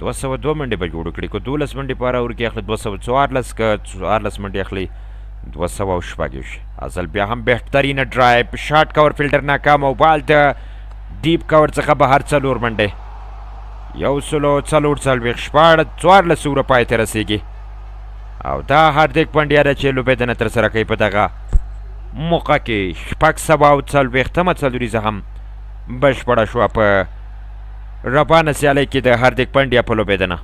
202 منډې به جوړ کړي. که 12 منډې په هره اور کې اخلي 214، که 14 منډې اخلي 226. ازل بیا هم بهترینه ډرایب شارټ کور فیلډر ناکام او بال د ډیپ کور څخه بهر 4 منډې 144 اوره پای ته رسیږي. او دا هاردیک پانډیا ده چې لوبېدنه ترسره کوي په دغه موقع کې. 640 څلوریزه هم بشپړه شوه په ربانه سیالۍ کې د هاردیک پانډیا په لوبېدنه.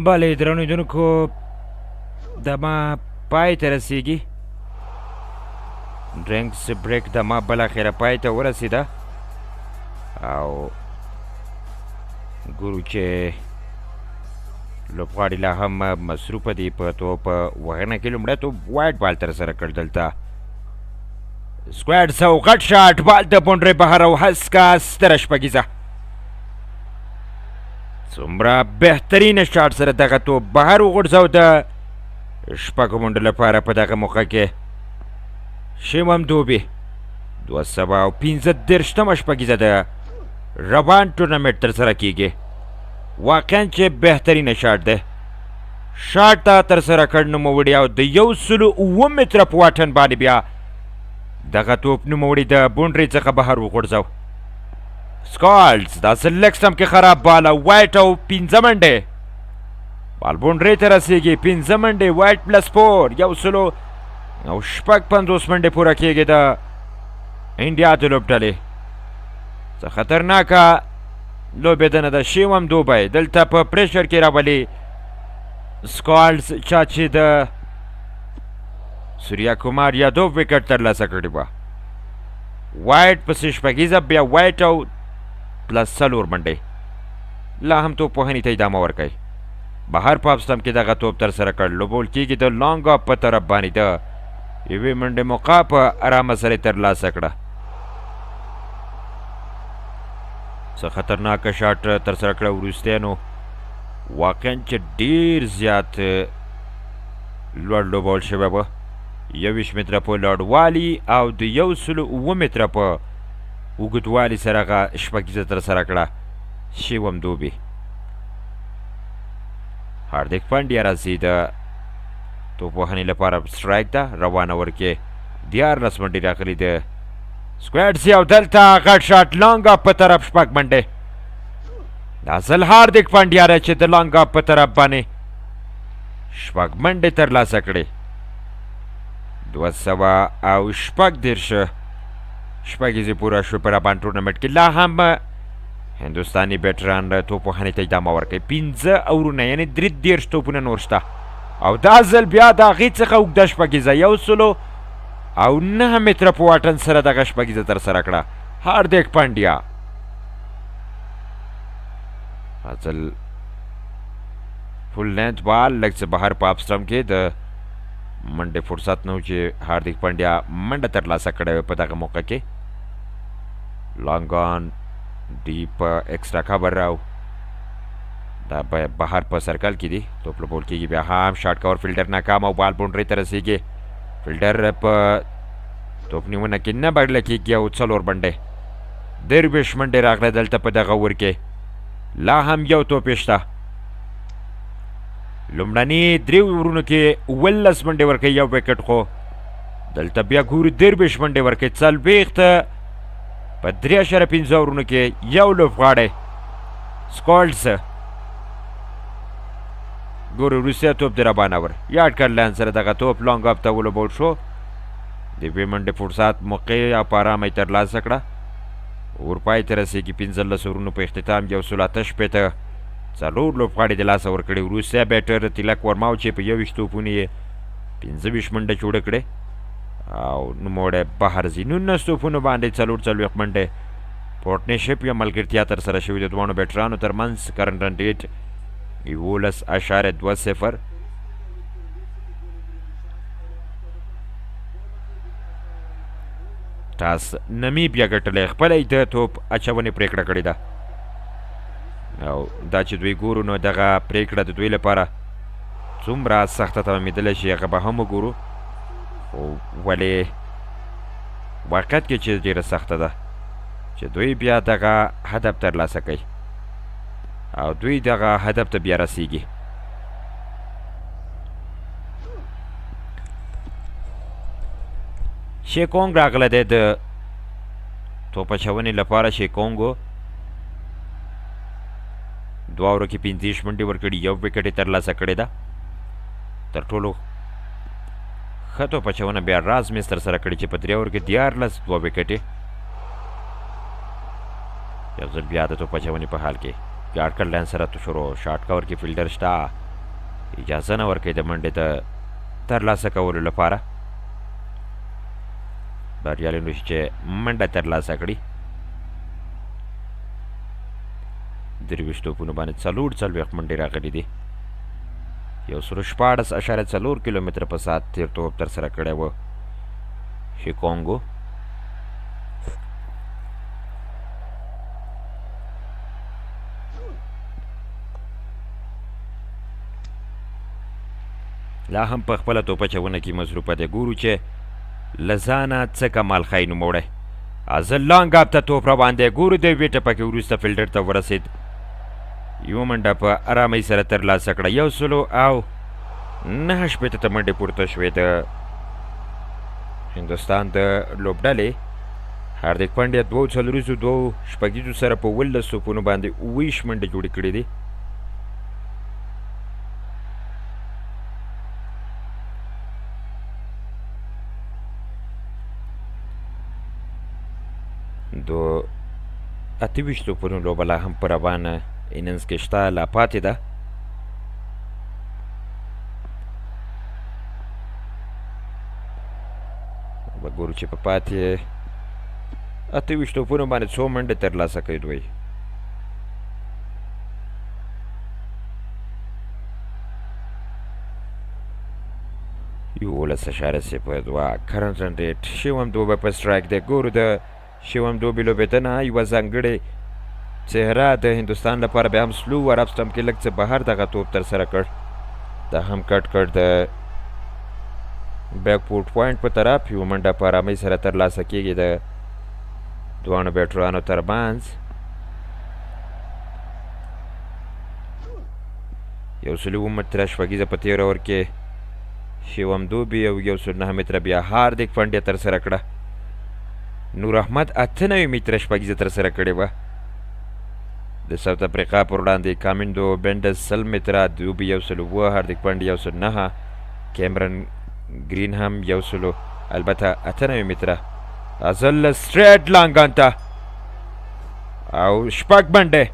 بله درنو لیدونکو د ما پای ته رسیږي ډرینکس بریک د ما بالاخره پای ته ورسېده او ګورو چې لوبغاړي لا هم مصروفه دي په توپ وهنه کې لومړی توپ وایډ بال ترسره کړ دلته سکواډ سو غټ شاټ بال د بونډرۍ بهر او هسکه ستره شپږیزه څومره بهترینه شاټ سره دغه توپ بهر وغورځو د شپږو منډو لپاره په دغه موقع کې شیمم دوبي 215 شپږیزه د روان ټورنمنټ ترسره کیږي واقعا چې بهترینه شاټ ده شاټ ته ترسره کړ نوموړي او د 107 متره په واټن باندې بیا دغه توپ نوموړي د بونډرۍ څخه بهر وغورځو سکالز دا سلک سم کې خراب باله وایټ او 15 منډې بال بونډرۍ ته رسیږي 15 منډې وایټ پلس 4 100 او شپږ 50 منډې پوره کیږي د انډیا د لوبډلې څه خطرناکه لوبېدنه ده شیوم دوبی دلته په پریشر کې راولي سکالز چا چې د سوریا کومار یادوب وکټ ترلاسه کړی وه وایټ پسې شپږیزه بیا وایټ او پلس 4 منډې لا هم توپ وهنې ته ادامه ورکوي بهر په افسټم کې دغه توپ ترسره کړ لوبول کېږي د لانګ اپ په طرف باندې د یوې منډې موقع په ارامه سره یې ترلاسه کړه څه خطرناکه شاټ ترسره کړه وروستی نو واقعا چې ډېر زیات لوړ لوبول شوی وه 21 متره په لوړوالي او د 107 متره په اوږدوالي سره هغه شپږیزه ترسره کړه شیوم دوبي هاردیک پانډیا راځي د توپ وهنې لپاره سټرایک ده روانه ورکې 14 منډې راغلي د سکواډسي او دلته غټ شاټ لانګ اپ په طرف شپږ منډې دا ځل هاردیک پانډیا دی چې د لانګ اپ په طرف باندې شپږ منډې ترلاسه کړې 216 شپږیزې پوره شوې په رابان ټورنمنټ کې لا هم هندوستاني بیټران توپ وهنې ته ادامه ورکوي 15 اورونه یعنې 33 توپونه نور شته او دا ځل بیا د هغې څخه اوږده شپږیزه 109 متره په واټن سره دغه شپږیزه ترسره کړه هاردیک پانډیا دا ځل فل لینث بال لږ څه بهر په اپسټم کې د منډې فرصت نه و چې هاردیک پانډیا منډه ترلاسه کړې وه په دغه موقع کې لانګ آن ډیپ ایکسټرا کور راو دا بهر په سرکل کې دي توپ لوبول کېږي بیا هم شاټ کور فیلډر ناکام او بال بونډرۍ ته رسیږي فیلډر په توپ نیونه کې نه بدله کېږي او 4 منډې 23 منډې راغله دلته په دغه اور کې لا هم یو توپ یې شته لومړني 3 اورونو کې 11 منډې ورکوي یو وکټ خو دلته بیا ګورو 23 منډې ورکوي 40 په 3.5 اورونو کې یو لوبغاړی سکالز ګورو وروستی توپ د رابانور یاډ کړ لاین سره دغه توپ لانګ اپ ته ولوبول شو د یوې منډې فرصت موقع او په ارامه یې ترلاسه کړه اورپای ته رسېږي 15 اورونو په اختتام 108 څلور لوبغاړي د لاسه ورکړي وروستی بیټر تیلک ورماو چې په 21 توپونو یې 25 منډه جوړه کړې او نوموړی بهر ځي 19 توپونو باندې 40 منډې پارټنرشپ یا ملګرتیا ترسره شوې د دواړو بیټرانو ترمنځ کرنټ رن ریټ 11.20 ټاس نمیبیا ګټلی خپله یې د توپ اچونې پرېکړه کړې ده او دا چې دوی ګورو نو دغه پرېکړه د دوی لپاره څومره سخته تمامېدلی شي هغه به هم وګورو خو ولې واقعیت کې چې ډېره سخته ده چې دوی بیا دغه هدف ترلاسه کوي او دوی دغه هدف ته بیا رسیږي شیکونګ راغلی دی د توپ اچونې لپاره شیکونګو 2 اورو کې 25 منډې ورکړي یو وکټ یې ترلاسه کړې ده تر ټولو ښه توپ اچونه بیا راز میز ترسره کړې چې په 3 اورو کې 14 2 وکټ یې یو ځل بیا د توپ اچونې په حال کې ګارډ کړ لاین سره تو شروع شاټ کور کې فیلډر شته اجازه نه ورکوي د منډې د ترلاسه کولو لپاره. بریالي نشي چې منډه ترلاسه کړي. 23 توپونو باندې 40 منډې راغلي دي. 114.4 کیلومتره په ساعت تیر توپ ترسره کړی و شیکونګو. لا هم په خپله توپه چونه کې مصروفه دی. ګورو چې له ځانه څه کمال ښایي نوموړی. زه لانګ اپ ته توپ روان دی. ګورو د یوې ټپه کې وروسته فیلډر ته ورسېد. یوه منډه په ارامۍ سره ترلاسه کړه. 109 ته منډې پورته شوې د هندوستان د لوبډلې. هاردیک پانډیا 2 سره په 11 توپونو باندې 20 منډې جوړې کړې دي. د 28 توپونو لوبه لا هم په روانه ایننز کې شته، لا پاتې ده. به ګورو چې په پاتې 28 توپونو باندې څو منډې ترلاسه کوي دوی. یولس اشاره صفر دوه کرنټ رن ریټ. شیوم دوبه په سټرایک دی. ګورو د شیوم دوبې لوبېدنه یوه ځانګړې څهره د هندوستان لپاره بیا هم سلو ور اپ سټمپ کې لږ څه بهر دغه توپ ترسره کړ. دا هم کټ کړ د بیک پورټ پوینټ په طرف. یوه منډه په ارامۍ سره ترلاسه کېږي د دواړو بیټرانو ترمنځ. 109 په تېره اوور کې شیوم دوبي او 109 متره بیا هاردیک پانډیا ترسره کړه. نور احمد 98 متره شپږیزه ترسره کړې وه. د ساوت افریقا پر وړاندې کامندو بینډس 100 متره، دوبي 107، هاردیک پانډیا 109، کیمرن گرین هم 100، البته 98 متره. ازل سټریټ لانګان ته او شپږ منډې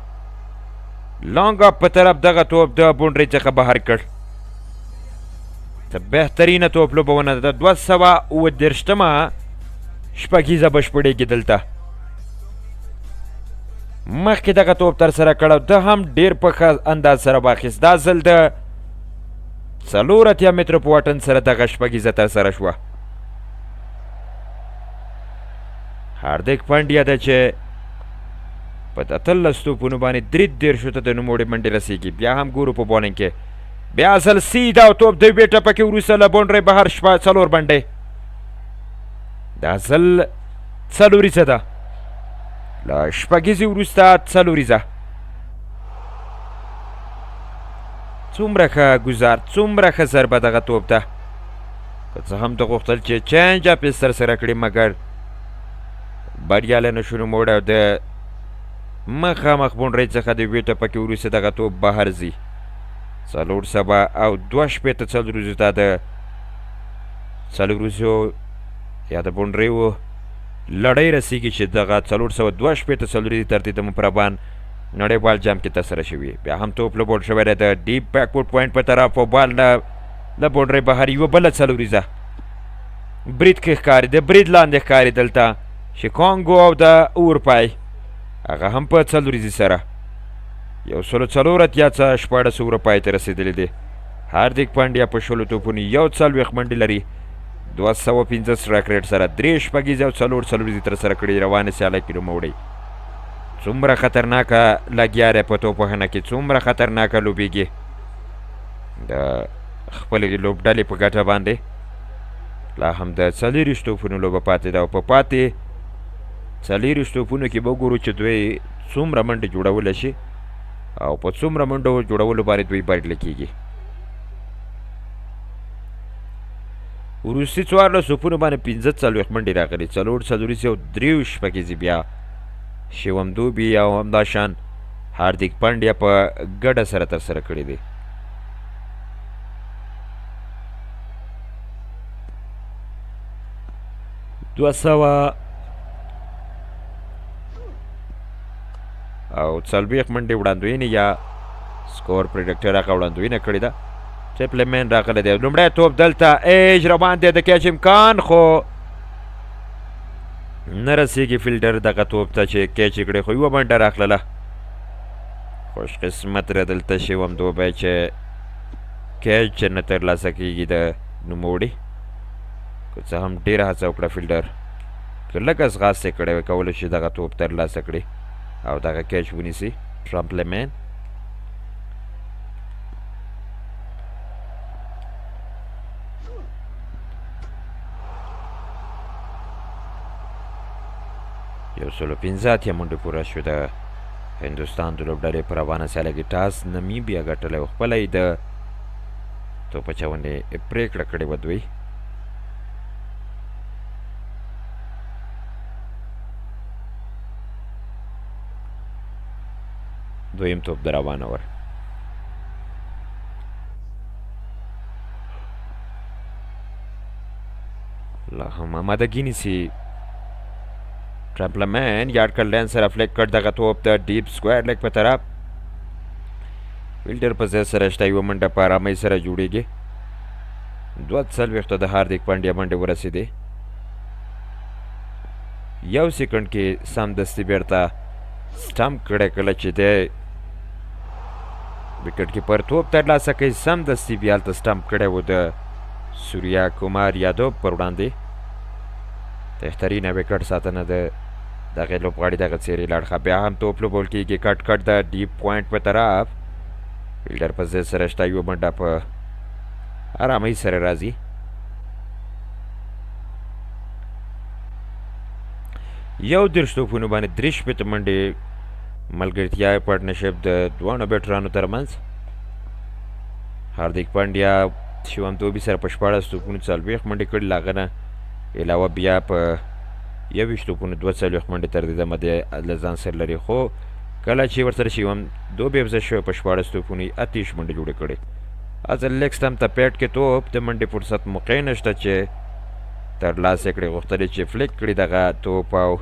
لانګ اپ په طرف دغه توپ د بونډرۍ څخه بهر کړ. ته بهترینه توپ لوبونه ده. 229 شپږیزه بشپړېږي دلته. مخکې دغه توپ ترسره کړه، ده هم ډېر په ښه انداز سره واخیست. دا ځل د 4 مترو په واټن سره دغه شپږیزه ترسره شوه. هاردیک پانډیا ده چې په 18 توپونو باندې 33 ته د نوموړې منډې رسېږي. بیا هم ګورو په بالنګ کې بیا ځل سیده او توپ د یوې ټپه کې وروسته له بونډرۍ بهر 4 منډې. دا ځل 4 ده، له شپږیزې وروسته 4. څومره ښه ګزار، څومره ښه ضربه دغه توپ ته. که څه هم ده غوښتل چې چینج اپ یې ترسره کړي، مګر بریالی نه شو نوموړی او د مخامخ بونډرۍ څخه د یوې ټپه کې وروسته دغه توپ بهر ځي. 462 ته د څلورزو یا د بونډرۍ لړۍ رسیږي چې دغه 462 ترتیب د مپربان نړیوال جام کې ترسره شوي. بیا هم توپ لوبول شوی دی د ډیپ بیکورډ پوینټ په طرف او بال له بونډرۍ بهر. یوه بله 4 برید کې ښکاري، د برید لاندې ښکاري دلته شیکونګو او د اورپای، هغه هم په 4 سره 104 پای ته رسېدلی دی. هاردیک پانډیا په 16 توپونو 41 منډې لري، 215 سټرایک ریټ سره 3 شپږیزې او 4 ترسره کړي. روانې سیالۍ کې نوموړی څومره خطرناکه لګیا دی په توپوهنه کې، څومره خطرناکه لوبېږي د خپلې لوبډلې په ګټه باندې. لا هم د 40 توپونو لوبه پاتې ده او په پاتې 40 توپونو کې به وګورو چې دوی څومره منډې جوړولی شي او په څومره منډو جوړولو باندې دوی بریالي کېږي. وروستي 14 توپونو باندې 45 منډې راغلي، 4 او 3 شپږیزې بیا شیوم دوبي او همداشان هاردیک پانډیا په ګډه سره ترسره کړي دي. دوه سوه او 40 منډې وړاندوینې یا سکور پریډکټر هغه وړاندوینه کړې ده. ټریپلمین راغلی دی لومړی توپ دلته ایج روان دی د کیچ امکان خو نه رسیږي فیلډر دغه توپ ته چې کیچ یې کړی خو یوه منډه راغلله خوش قسمت را دلته شوم دوبی چې کیچ نه ترلاسه کېږي د نوموړي که څه هم ډېره هڅه وکړه فیلډر که لږ ځغاست یې کړی وی کولی شي دغه توپ ترلاسه کړي او دغه کیچ ونیسي ټرمپلمین یو سلو پنځه اتیا منډې پوره شوه د هندوستان د لوبډلې په روانه سیاله کې ټاس نمیبیا ګټلی و خپله یې د توپ اچونې پرېکړه کړې وه دوی دویم توپ د روانه ور لا هم آمادګي نیسي ټرمپلمین یارډ کړ لین سره فلیک کړ دغه توپ د ډیپ سکویر لیګ په طرف فیلډر په ځای سره شته یوه منډه په ارامۍ سره جوړیږي 42 د هاردیک پانډیا منډې ورسېدې یو سیکنډ کې سمدستي بیرته سټمپ کړی کله چې دی وکټ کیپر توپ ترلاسه کوي سمدستي بیا هلته سټمپ کړی و د سوریا کومار یادو پر وړاندې بهترینه وکټ ساتنه د دغې لوبغاړي دغه څیرې لاړ ښه بیا هم توپ لوبول کېږي کټ کټ د ډیپ پوینټ په طرف فیلډر په ځای سره شته یوه منډه په ارامۍ سره راځي یو دېرش توپونو باندې درې شپېته منډې ملګرتیا پارټنرشپ د دواړو بیټرانو ترمنځ هاردیک پانډیا شیوم دوبي سره په 14 توپونو 40 منډې کړي له هغه نه علاوه بیا په 21 توپونو 42 منډې تر دې دمه له ځان سره لري خو کله چې ورسره شیوم دوبي افزه شوی په 14 توپونو 28 منډې جوړې کړې اصل لیګ سټمپ ته پیټ کې توپ د منډې فرصت موقع نشته چې ترلاسه کړي غوښتل چې فلیک کړي دغه توپ او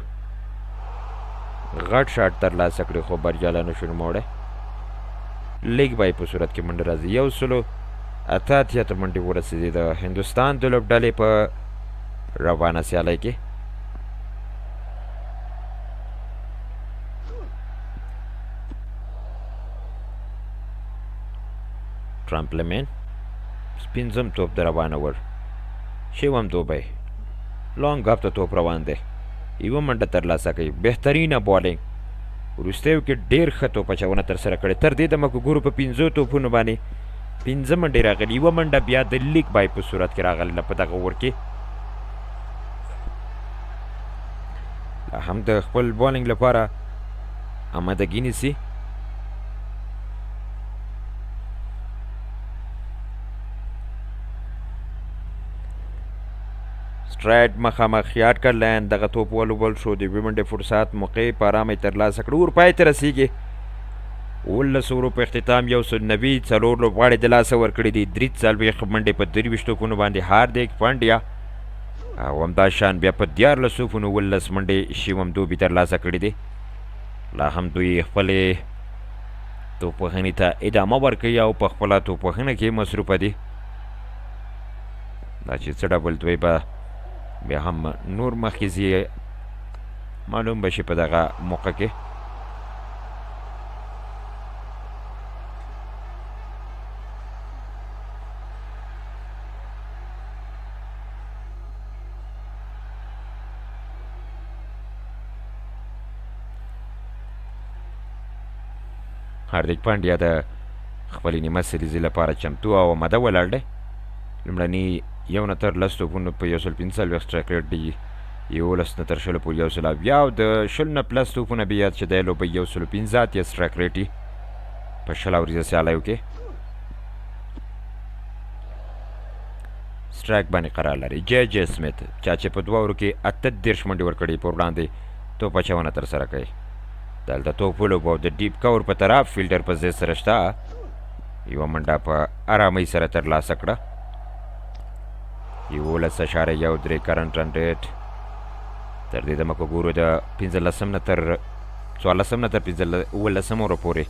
غټ شاټ ترلاسه کړي خو بریالی نه شو نوموړی لیګ بای په صورت کې منډه راځي 188 منډې ورسېدې د هندوستان د لوبډلې په روانه سیالۍ کې ټرمپلمین پنځم توپ د روانه ور شیوم دوبی لانګ اپ ته توپ روان دی یوه منډه ترلاسه کوي بهترینه بالینګ وروستیو کې ډېر ښه توپ اچونه ترسره کړې تر دې دمه که ګورو په 5 توپونو باندې 5 منډې راغلي یوه منډه بیا د لیګ بای په صورت کې راغله په دغه اور کې هم د خپل بالینګ لپاره آمادګي نیسي سټرایټ مخامخ یاد کړ لاین دغه توپ ولوبل شو د یوې منډې فرصت موقع په ارامۍ ترلاسه کړه اروپای ته رسیږي 19 اورو په اختتام 190 څلور لوبغاړي د لاسه ورکړي دي 43 منډې په 23 توپونو باندې هاردیک پانډیا او همداشان بیا په 14 توپونو 19 منډې شیوم دوبي ترلاسه کړي دي لا هم دوی خپلې توپوهنې ته ادامه ورکوي او په خپله توپوهنه کې مصروفه دي دا چې څه ډول دوی به بیا هم نور مخکې ځي معلوم به شي په دغه موقع کې هاردیک پانډیا د خپلې نیمه سریزې لپاره چمتو او آماده ولاړ دی لومړني 19 توپونو په 145 سټرایک ریټ دی 11 نه تر 20 پورې 120 او د 20 پلس توپونه بیا چې دی لوبه 115 سټرایک ریټ په 20 ورځې سیالیو کې سټرایک باندې قرار لري جے سمیت چا چې په 2 اورو کې 38 منډې ورکړي پر وړاندې توپ اچونه ترسره کوي دلته توپ ولوبه د ډیپ کور په طرف فیلډر په ځای سره شته یوه منډه په ارامۍ سره ترلاسه کړه 11.13 کرنټ رن ریټ تر دې دمه که ګورو د 15 نه تر 14 نه تر 15 اورو پورې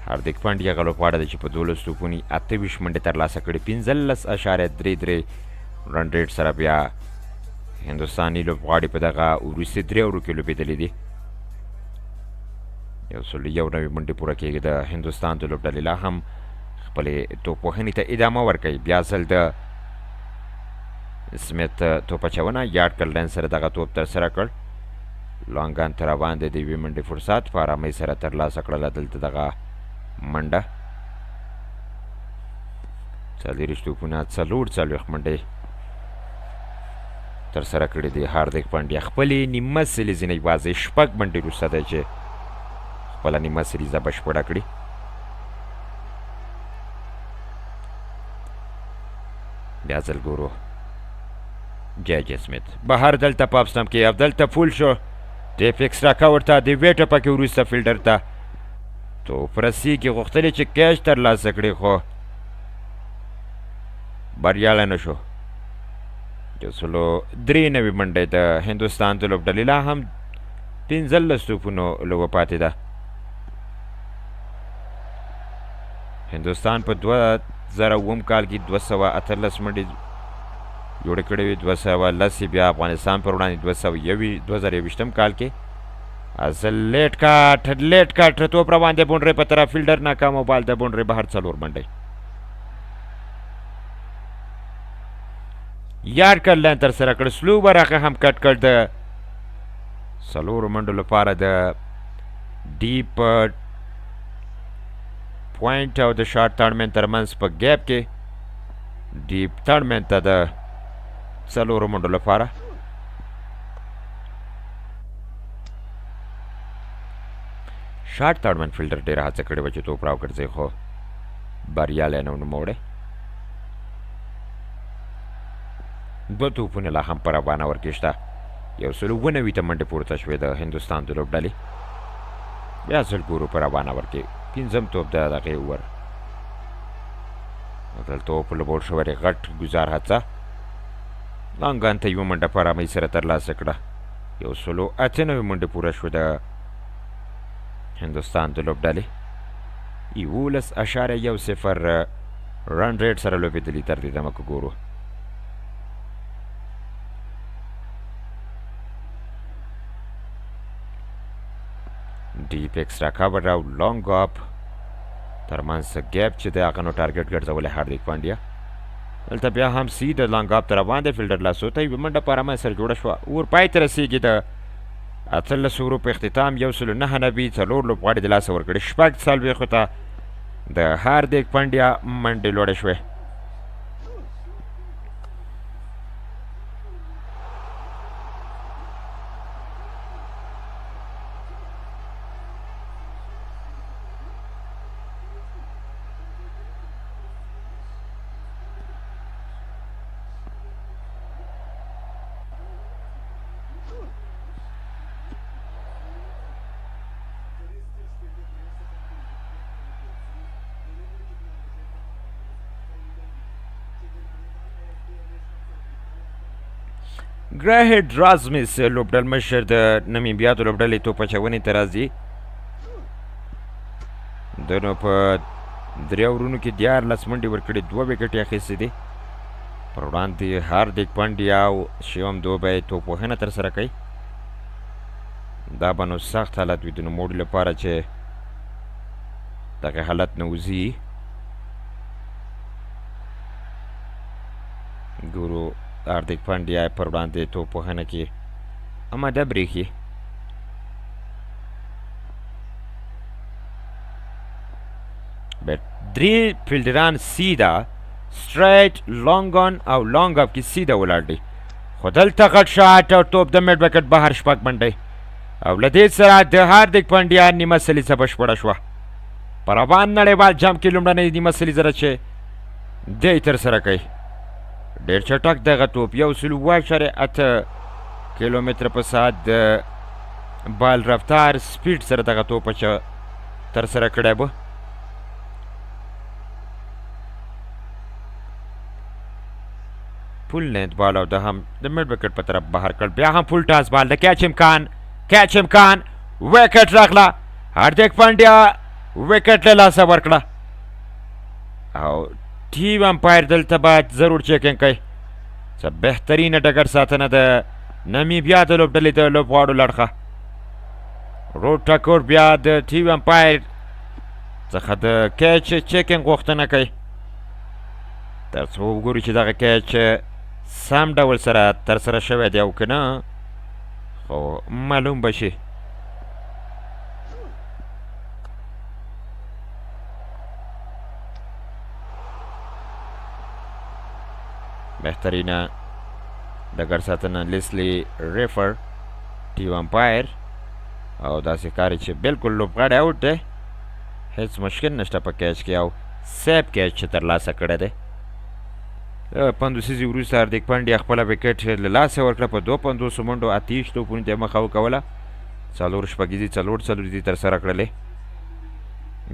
हार्दिक پانډیا غلو پاړه د چې په 12 توپونی 28 منډې ترلاسه کړي 15.33 رن ریټ سره بیا هندوستاني لوبغاړي په دغه وروستي 3 اوورو کې لوبېدلي دي. 191 منډې پوره کېږي د هندوستان د لوبډلې لا هم خپلې توپوهنې ته ادامه ورکوي. بیا ځل د سمیت توپ اچونه یارډ کلن سره دغه توپ ترسره کړ. لانګان ته روان دی د یوې منډې فرصت په ارامۍ سره ترلاسه کړله دلته دغه منډه. 40 توپونه 40 منډې ترسره کړي دي. هاردیک پانډیا خپلې نیمه سلیزینۍ بازۍ 6 منډې وروسته دی چې خپله نیمه سلیزه بشپړه کړي. بیا ځل ګورو جی سمیت بهر دلته پاپ سټمپ کې دلته فول شو ټیپ ایکسټرا کور ته د ویټه پکې وروسته فیلډر ته توپ رسیږي غوښتلې چې کیچ ترلاسه کړي خو بریالی نه شو. 93 منډې د هندوستان د لوبډلې لا هم 15 توپونو لوبه پاتې ده. هندوستان په 2007 کال کې 218 منډې جوړې کړې وې. 210 بیا افغانستان پر وړاندې 2021 کال کې اصل لیټ کاټ توپ روان دی بونډرۍ په طرف فیلډر ناکام او بال د بونډرۍ بهر 4 منډۍ. یارډ کلن ترسره کړ. سلو برخه هم کټ کړ د 4 منډو لپاره د ډیپ پوینټ او د شارټ تھرډ مین ترمنځ په ګیپ کې ډیپ تھرډ مین ته د 4 منډو لپاره شارټ تھرډ مین فیلډر ډېره هڅه کړې وه چې توپ راوګرځوي خو بریالی نه و نوموړی. 2 توپونه لا هم په رابانور کې شته. 190 منډې پورته شوې د هندوستان د لوبډلې. بیا ځل ګورو په رابانور کې 5م توپ د دغې اوور دلته وپلبول شوی دی غټ ګزار هڅه. لانګان ته یوه منډه په ارامۍ سره ترلاسه کړه. 198 منډې پوره شوه د هندوستان د لوبډلې. 11.10 رن ریټ سره لوبېدلي تر دې دمه که ګورو. ډیپ ایکسټرا کور او لانګ اپ ترمنځ ګیپ چې دی هغه نو ټارګټ ګرځولی هاردیک پانډیا. دلته بیا هم سیده لانګ اپ ته روان دی فیلډر لاسو ته یوه منډه په ارامۍ سره جوړه شوه. اور پای ته رسېږي د 18 اوورو په اختتام 109 4 لوبغاړي د لاسه ورکړي. 40 ته د هاردیک پانډیا منډې لوړې شوې. ګراهډ رازمس لوبډل مشر د نمیبیا د لوبډلې توپ اچونې ته راځي. ده نو په 3 اورونو کې 14 منډې ورکړې 2 وکټې اخیستې دي. پر وړاندې هاردیک پانډیا او شیوم دوبی توپوهنه ترسره کوي. دا به نو سخت حالت وي د نوموړي لپاره چې دغه حالت نه وځي. ګورو هاردیک پانډیا پر وړاندې توپوهنه کې اماده برېښي. درې فیلډران سیده سټریټ لانګ آن او لانګ اپ کې سیده ولاړ دي. خو دلته غټ شاټ او توپ د میډ وکټ بهر 6 منډۍ او له دې سره د هاردیک پانډیا نیمه سلیزه بشپړه شوه. په روان نړیوال جام کې لومړنۍ نیمه سلیزه ده چې دی ترسره کوي. ډېر چټک دغه توپ 1.8 کیلومتر په ساعت د بال رفتار سپیډ سره دغه توپ ترسره کړی به. فول لینت بال او د هم د میډ وکټ په طرف بهر کړ. بیا هم فول ټاس بال د کیچ امکان وکټ راغله. هاردیک پانډیا وکټ له لاسه ورکړه او ټیم امپایر دلته باید ضرور چیکنګ کوي څه بهترینه ډګر ساتنه د نمیبیا د لوبډلې د لوبغاړو لړخه روډ ټاکور بیا د ټیم امپایر څخه د کیچ چیکنګ غوښتنه کوي تر څو وګوري چې دغه کیچ سم ډول سره ترسره شوی دی او که نه خو معلوم به شي بهترینه ډګر ساتنه لیسلی ریفر ټیم امپایر او داسې کاري چې بالکل لوبغاړی آوټ دی هیڅ مشکل نشته په کیچ کې او سیف کیچ چې ترلاسه کړی دی 50 لسیزې وروسته هاردیک پانډیا خپله وکټ له لاسه ورکړه په 250 منډو 28 توپونو ته یې مخه وکوله 4 شپږیزې 4 څلوېښتې ترسره کړلې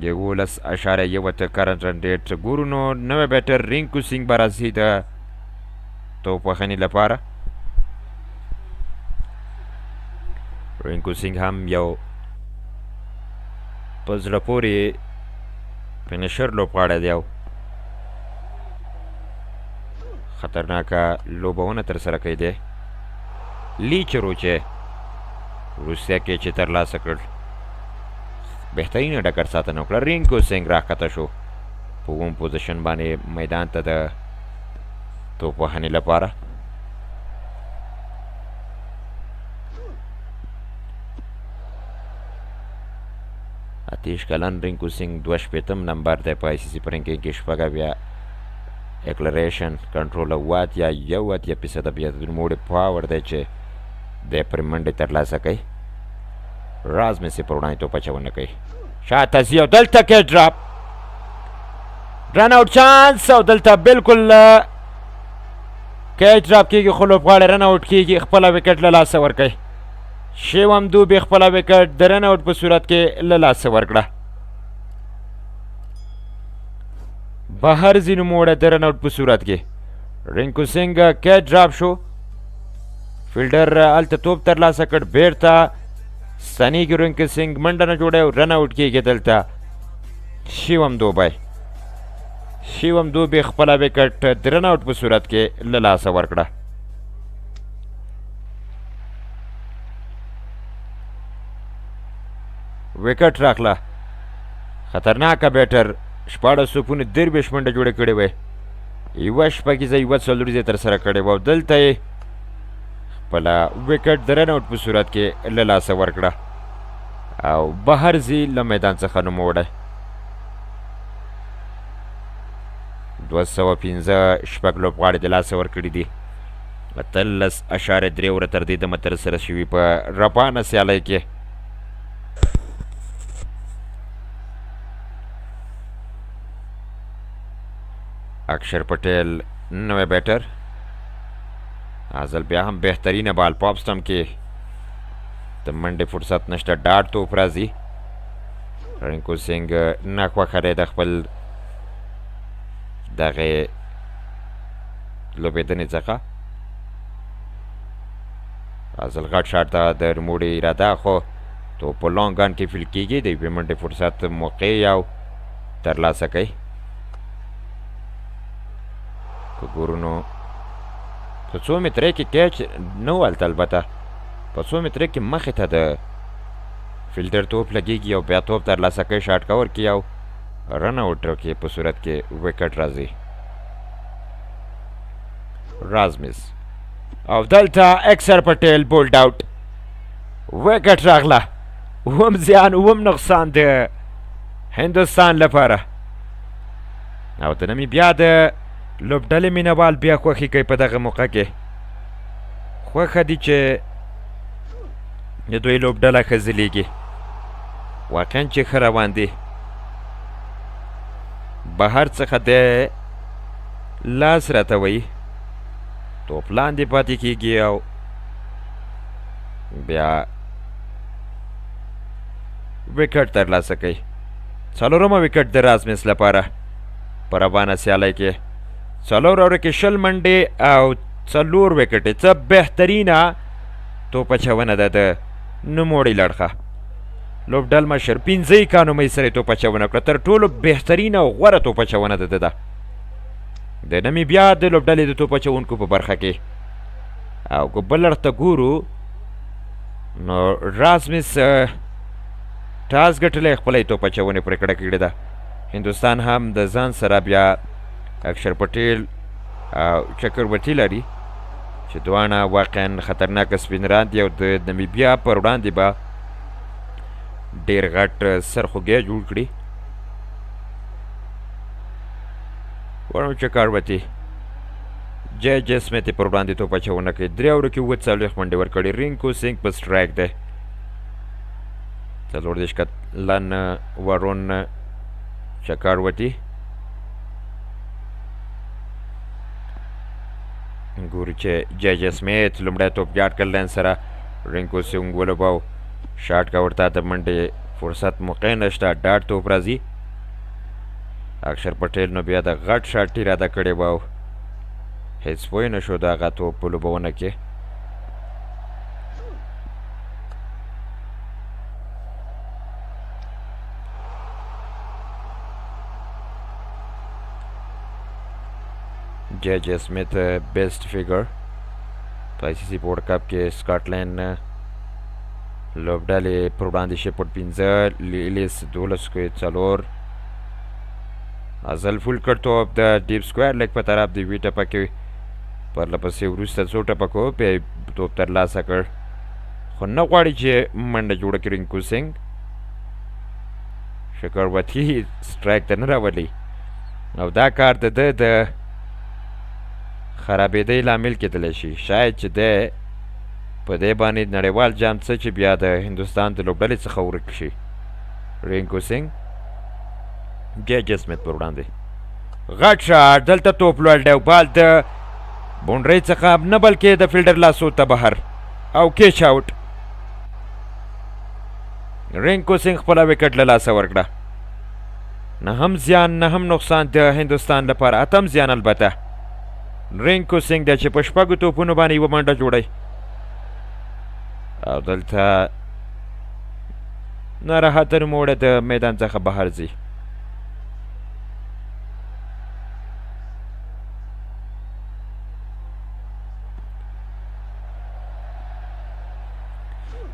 11.1 کرنټ رن ریټ ګورو نو نوی بیټر رینکو سینګ به راځي د توپ وهنې لپاره رینکو سینګ هم یو په زړه پورې فینیشر لوبغاړی دی او خطرناکه لوبونه ترسره کوي دی لیچرو چې روسیه کې چې ترلاسه کړل بهترینه ډګر ساتنه وکړه رینکو سینګ راښکته شو په اووم پوزیشن باندې میدان ته د توپ وهنې لپاره اتیش کلن رینکو سینګ 2 نمبر دی په ICC په رینکینګ کې شپږ بیا اکلریشن کنټرول 1.1% بیا د نوموړي پاور دی چې دی پرې منډې ترلاسه کوي راز مې سي پر وړاندې توپ اچونه کوي شاته ځي او دلته کې ډراپ رن آوټ چانس او دلته بالکل کیچ ډراپ کېږي خو لوبغاړی رن آوټ کېږي خپله وکټ له لاسه ورکوي شیوم دوبي خپله وکټ د رن آوټ په صورت کې له لاسه ورکړه بهر ځي نوموړی د رن آوټ په صورت کې رینکو سینګ کیچ ډراپ شو فیلډر هلته توپ ترلاسه کړ بیرته ستنېږي رینکو سینګ منډه نه جوړوي او رن آوټ کېږي دلته شیوم دوبي خپله وکټ د رن آوټ په صورت کې له لاسه ورکړه وکټ راغله خطرناکه بیټر 14 توپونو 23 منډه جوړې کړې وې 1 شپږیزه 1 څلوریزه ترسره کړې وه او دلته یې خپله وکټ د رن آوټ په صورت کې له لاسه ورکړه او بهر ځي له میدان څخه نوموړی 215 شپږ لوبغاړي د لاسه ورکړي دي 13.3 اوره تر دې دمه ترسره شوي په رپانه سیالۍ کې اکشر پټیل نوی بیټر ازل بیا هم بهترینه بال پاپ سټم کې د منډې فرصت نشته ډاټ توپ راځي رینکو سینګ ناخوښه دی د خپل دغې لوبېدنې څخه ازل غټ شاټ ته د نوموړي اراده خو توپ په لانګ ګن کې فیل کېږي د یوې منډې فرصت موقع یو ترلاسه کوي که ګورو نو په 100 مترۍ کې کیچ نه و هلته البته په 100 مترۍ کې مخې ته د فیلډر توپ لګېږي او بیا توپ ترلاسه کوي شاټ کور کې او رن آوټ کې په صورت کې وکټ راځي رازمز او دلته اکسر پټیل بولډ آوټ وکټ راغله اووم زیان اووم نقصان د هندوستان لپاره او د نمیبیا د لوبډلې مینهوال بیا خوښي کوي په دغه موقع کې خوښه دي چې د دوی لوبډله ښه ځلیږي واقعا چې ښه روان دي بهر څخه د لاس راته وایي توپ لاندې پاتې کېږي او بیا وکټ ترلاسه کوي څلورمه وکټ د رازمس لپاره په روانه سیالۍ کې 4 اوره کې 20 منډې او 4 وکټې څه بهترینه توپ اچونه ده د نوموړي لړخه لوبډل مشر 15 اکانومۍ سره توپ اچونه کړه. تر ټولو بهترینه او غوره توپ اچونه د ده ده د نمیبیا د لوبډلې د توپ اچونکو په برخه کې. او که بل اړخ ته ګورو نو راسمس ټاس ګټلی، خپله یې توپ اچونې پرېکړه کړې ده. هندوستان هم د ځان سره بیا اکشر پټیل او چکرورتي لري چې دواړه واقعا خطرناکه سپینران دي او د نمیبیا پر وړاندې به ډېر غټ سرخوږی جوړ کړي. وړم چکرورتي جې سمیت یې پر وړاندې توپ اچونه کوي. 3 اوورو کې 40 منډې ورکړې. رینکو سینګ په سټرایک دی. 40 کلن ورون چکرورتي ګورو چې جې سمیت لومړی توپ ګاډ کړ لاین سره. رینکو سینګ ولوباو، شاټ کا ورته د منډې فرصت موقع نشته. ډاډ توپ راځي. اکشر پټیل نو بیا د غټ شاټ اراده کړې وه او هیڅ پوه نه شو د هغه توپ په لوبونه کې. جې سمیت بیسټ فیګر په آی سی سی په ورلډ کپ کې سکاټلینډ لوبډلې پر وړاندې شپږ 15 لیلیس 12 کې 4 ازل فول کړ توپ د ډیپ سکویر لیګ په طرف د وی ټپه کې پرله پسې وروسته څو ټپکو بیا یې توپ ترلاسه کړ، خو نه غواړي چې منډه جوړه کړي. رینکو سینګ چکرورتي سټرایک ته نه راولي او دا کار د ده د خرابېدی لامل کېدلی شي. شاید چې دی په دې باندې نړیوال جام څه چې بیا د هندوستان د لوبډلې څخه ورک شي. رینکو سینګ جې سمیت پر وړاندې غټ شاټ. دلته توپ لوړ دی او بال د بونډرۍ څخه نه بلکې د فیلډر لاسو ته بهر او کیچ آوټ. رینکو سینګ خپله وکټ له لاسه ورکړه. نه هم زیان نه هم نقصان د هندوستان لپاره، اتم زیان البته. رینکو سینګ دی چې په شپږو توپونو باندې یوه منډه جوړوي او دلته ناراحته نوموړی د میدان څخه بهر ځي.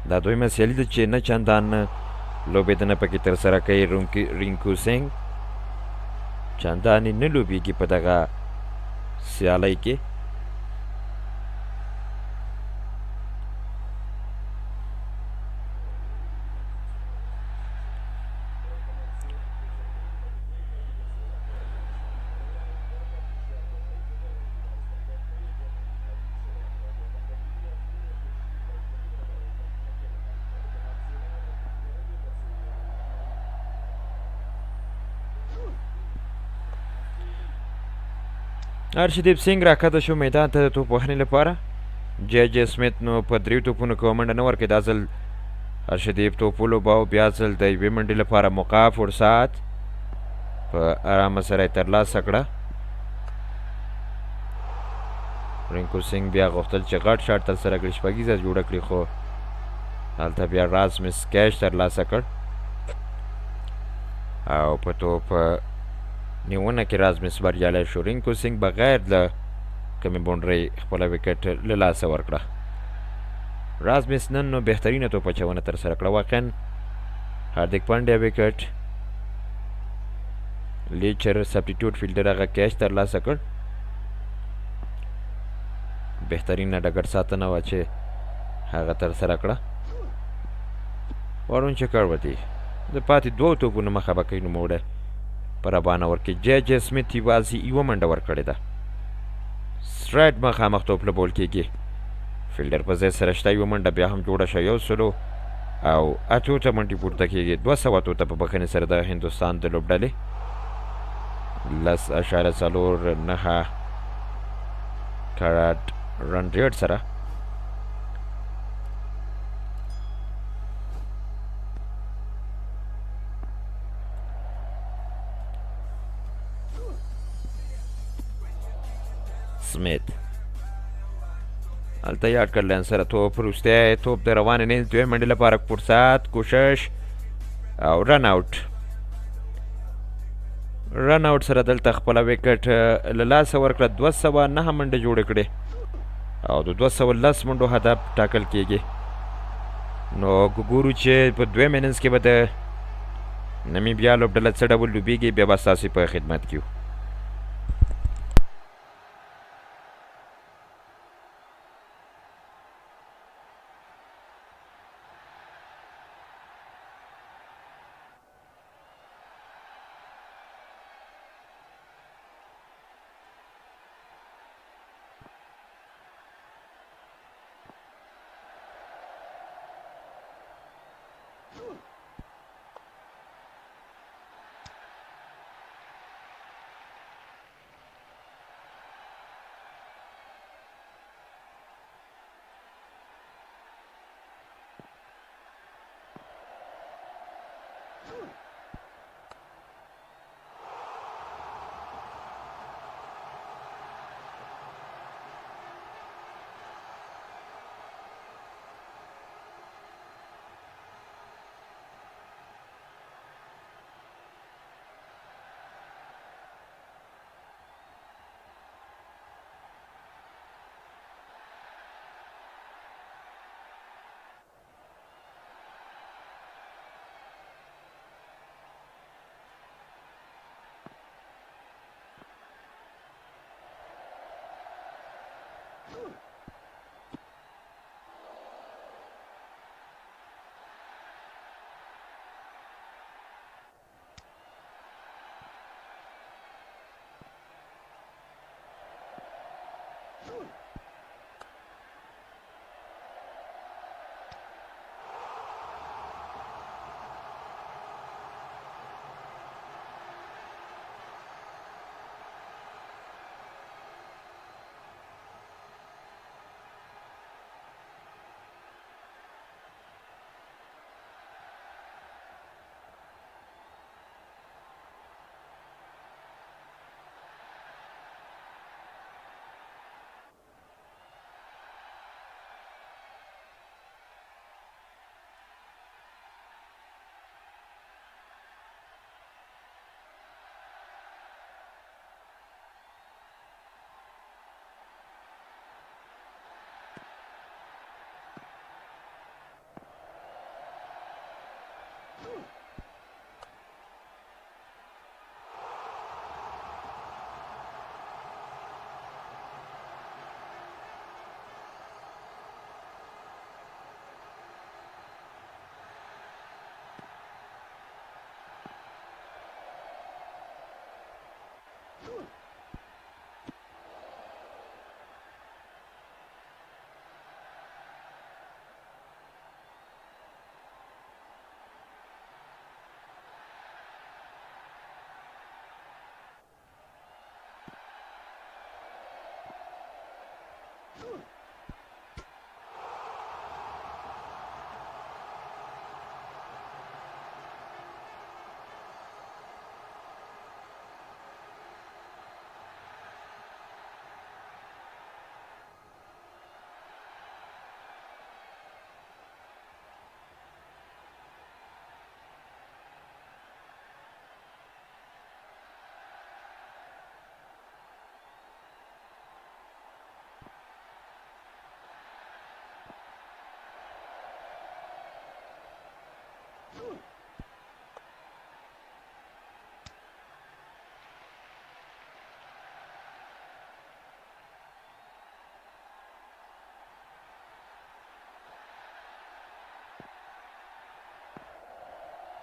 دا دویمه سیالي ده چې نه چندان لوبېدنه پکې ترسره کوي. رینکو سینګ چندانې نه لوبېږي په دغه سیالۍ کې. ارشدیپ سینګ راکښته شو میدان ته د توپ وهنې لپاره. جې سمیت نو په 3 توپونو کې منډه نه ورکړې. دا ځل ارشدیپ توپ ولوباو، بیا ځل د یوې منډې لپاره موقع فرصت په ارامه سره یې ترلاسه کړه. رینکو سینګ بیا غوښتل چې غټ شاټ ترسره کړي، شپږیزه جوړه کړي، خو هلته بیا راسمس کیچ ترلاسه کړ او په توپ نیونه کې راسمس بریالی شو. رینکو سینګ بغیر له کمې بونډرۍ خپله وکټ له لاسه ورکړه. راسمس نن نو بهترینه توپ اچونه ترسره کړه. واقعا هاردیک پانډیا وکټ، لیچر سبټیټیوټ فیلډر هغه کیچ ترلاسه کړ. بهترینه ډګر ساتنه وه چې هغه ترسره کړه. وارون چکرورتي د پاتې 2 توپونو مخه به کوي نوموړی په رابانه ورکړي. جې سمیت یوازې یوه منډه ورکړې ده. سټرایټ مخامخ توپ لوبول کېږي. فیلډر په ځای سره شته. یوه منډه بیا هم جوړه شوه. 100 او 8 منډې پورته کېږي. 200 ته په بخښنې سره د هندوستان د لوبډلې 10.49 کارټ رن ریټ سره سمیت هلته یاد کړ لاین سره توپ وروستی توپ د روانې نیز دویم منډې لپاره فرصت کوشش او رن آوټ سره دلته خپله وکټ له لاسه ورکړه 209 منډې جوړې کړې او د 210 منډو هدف ټاکل کیږي. نو ګورو چې په دویم اننګز کې به د نمیبیا لوبډله څه ډول لوبیږي، بیا به ستاسو په خدمت کې یو.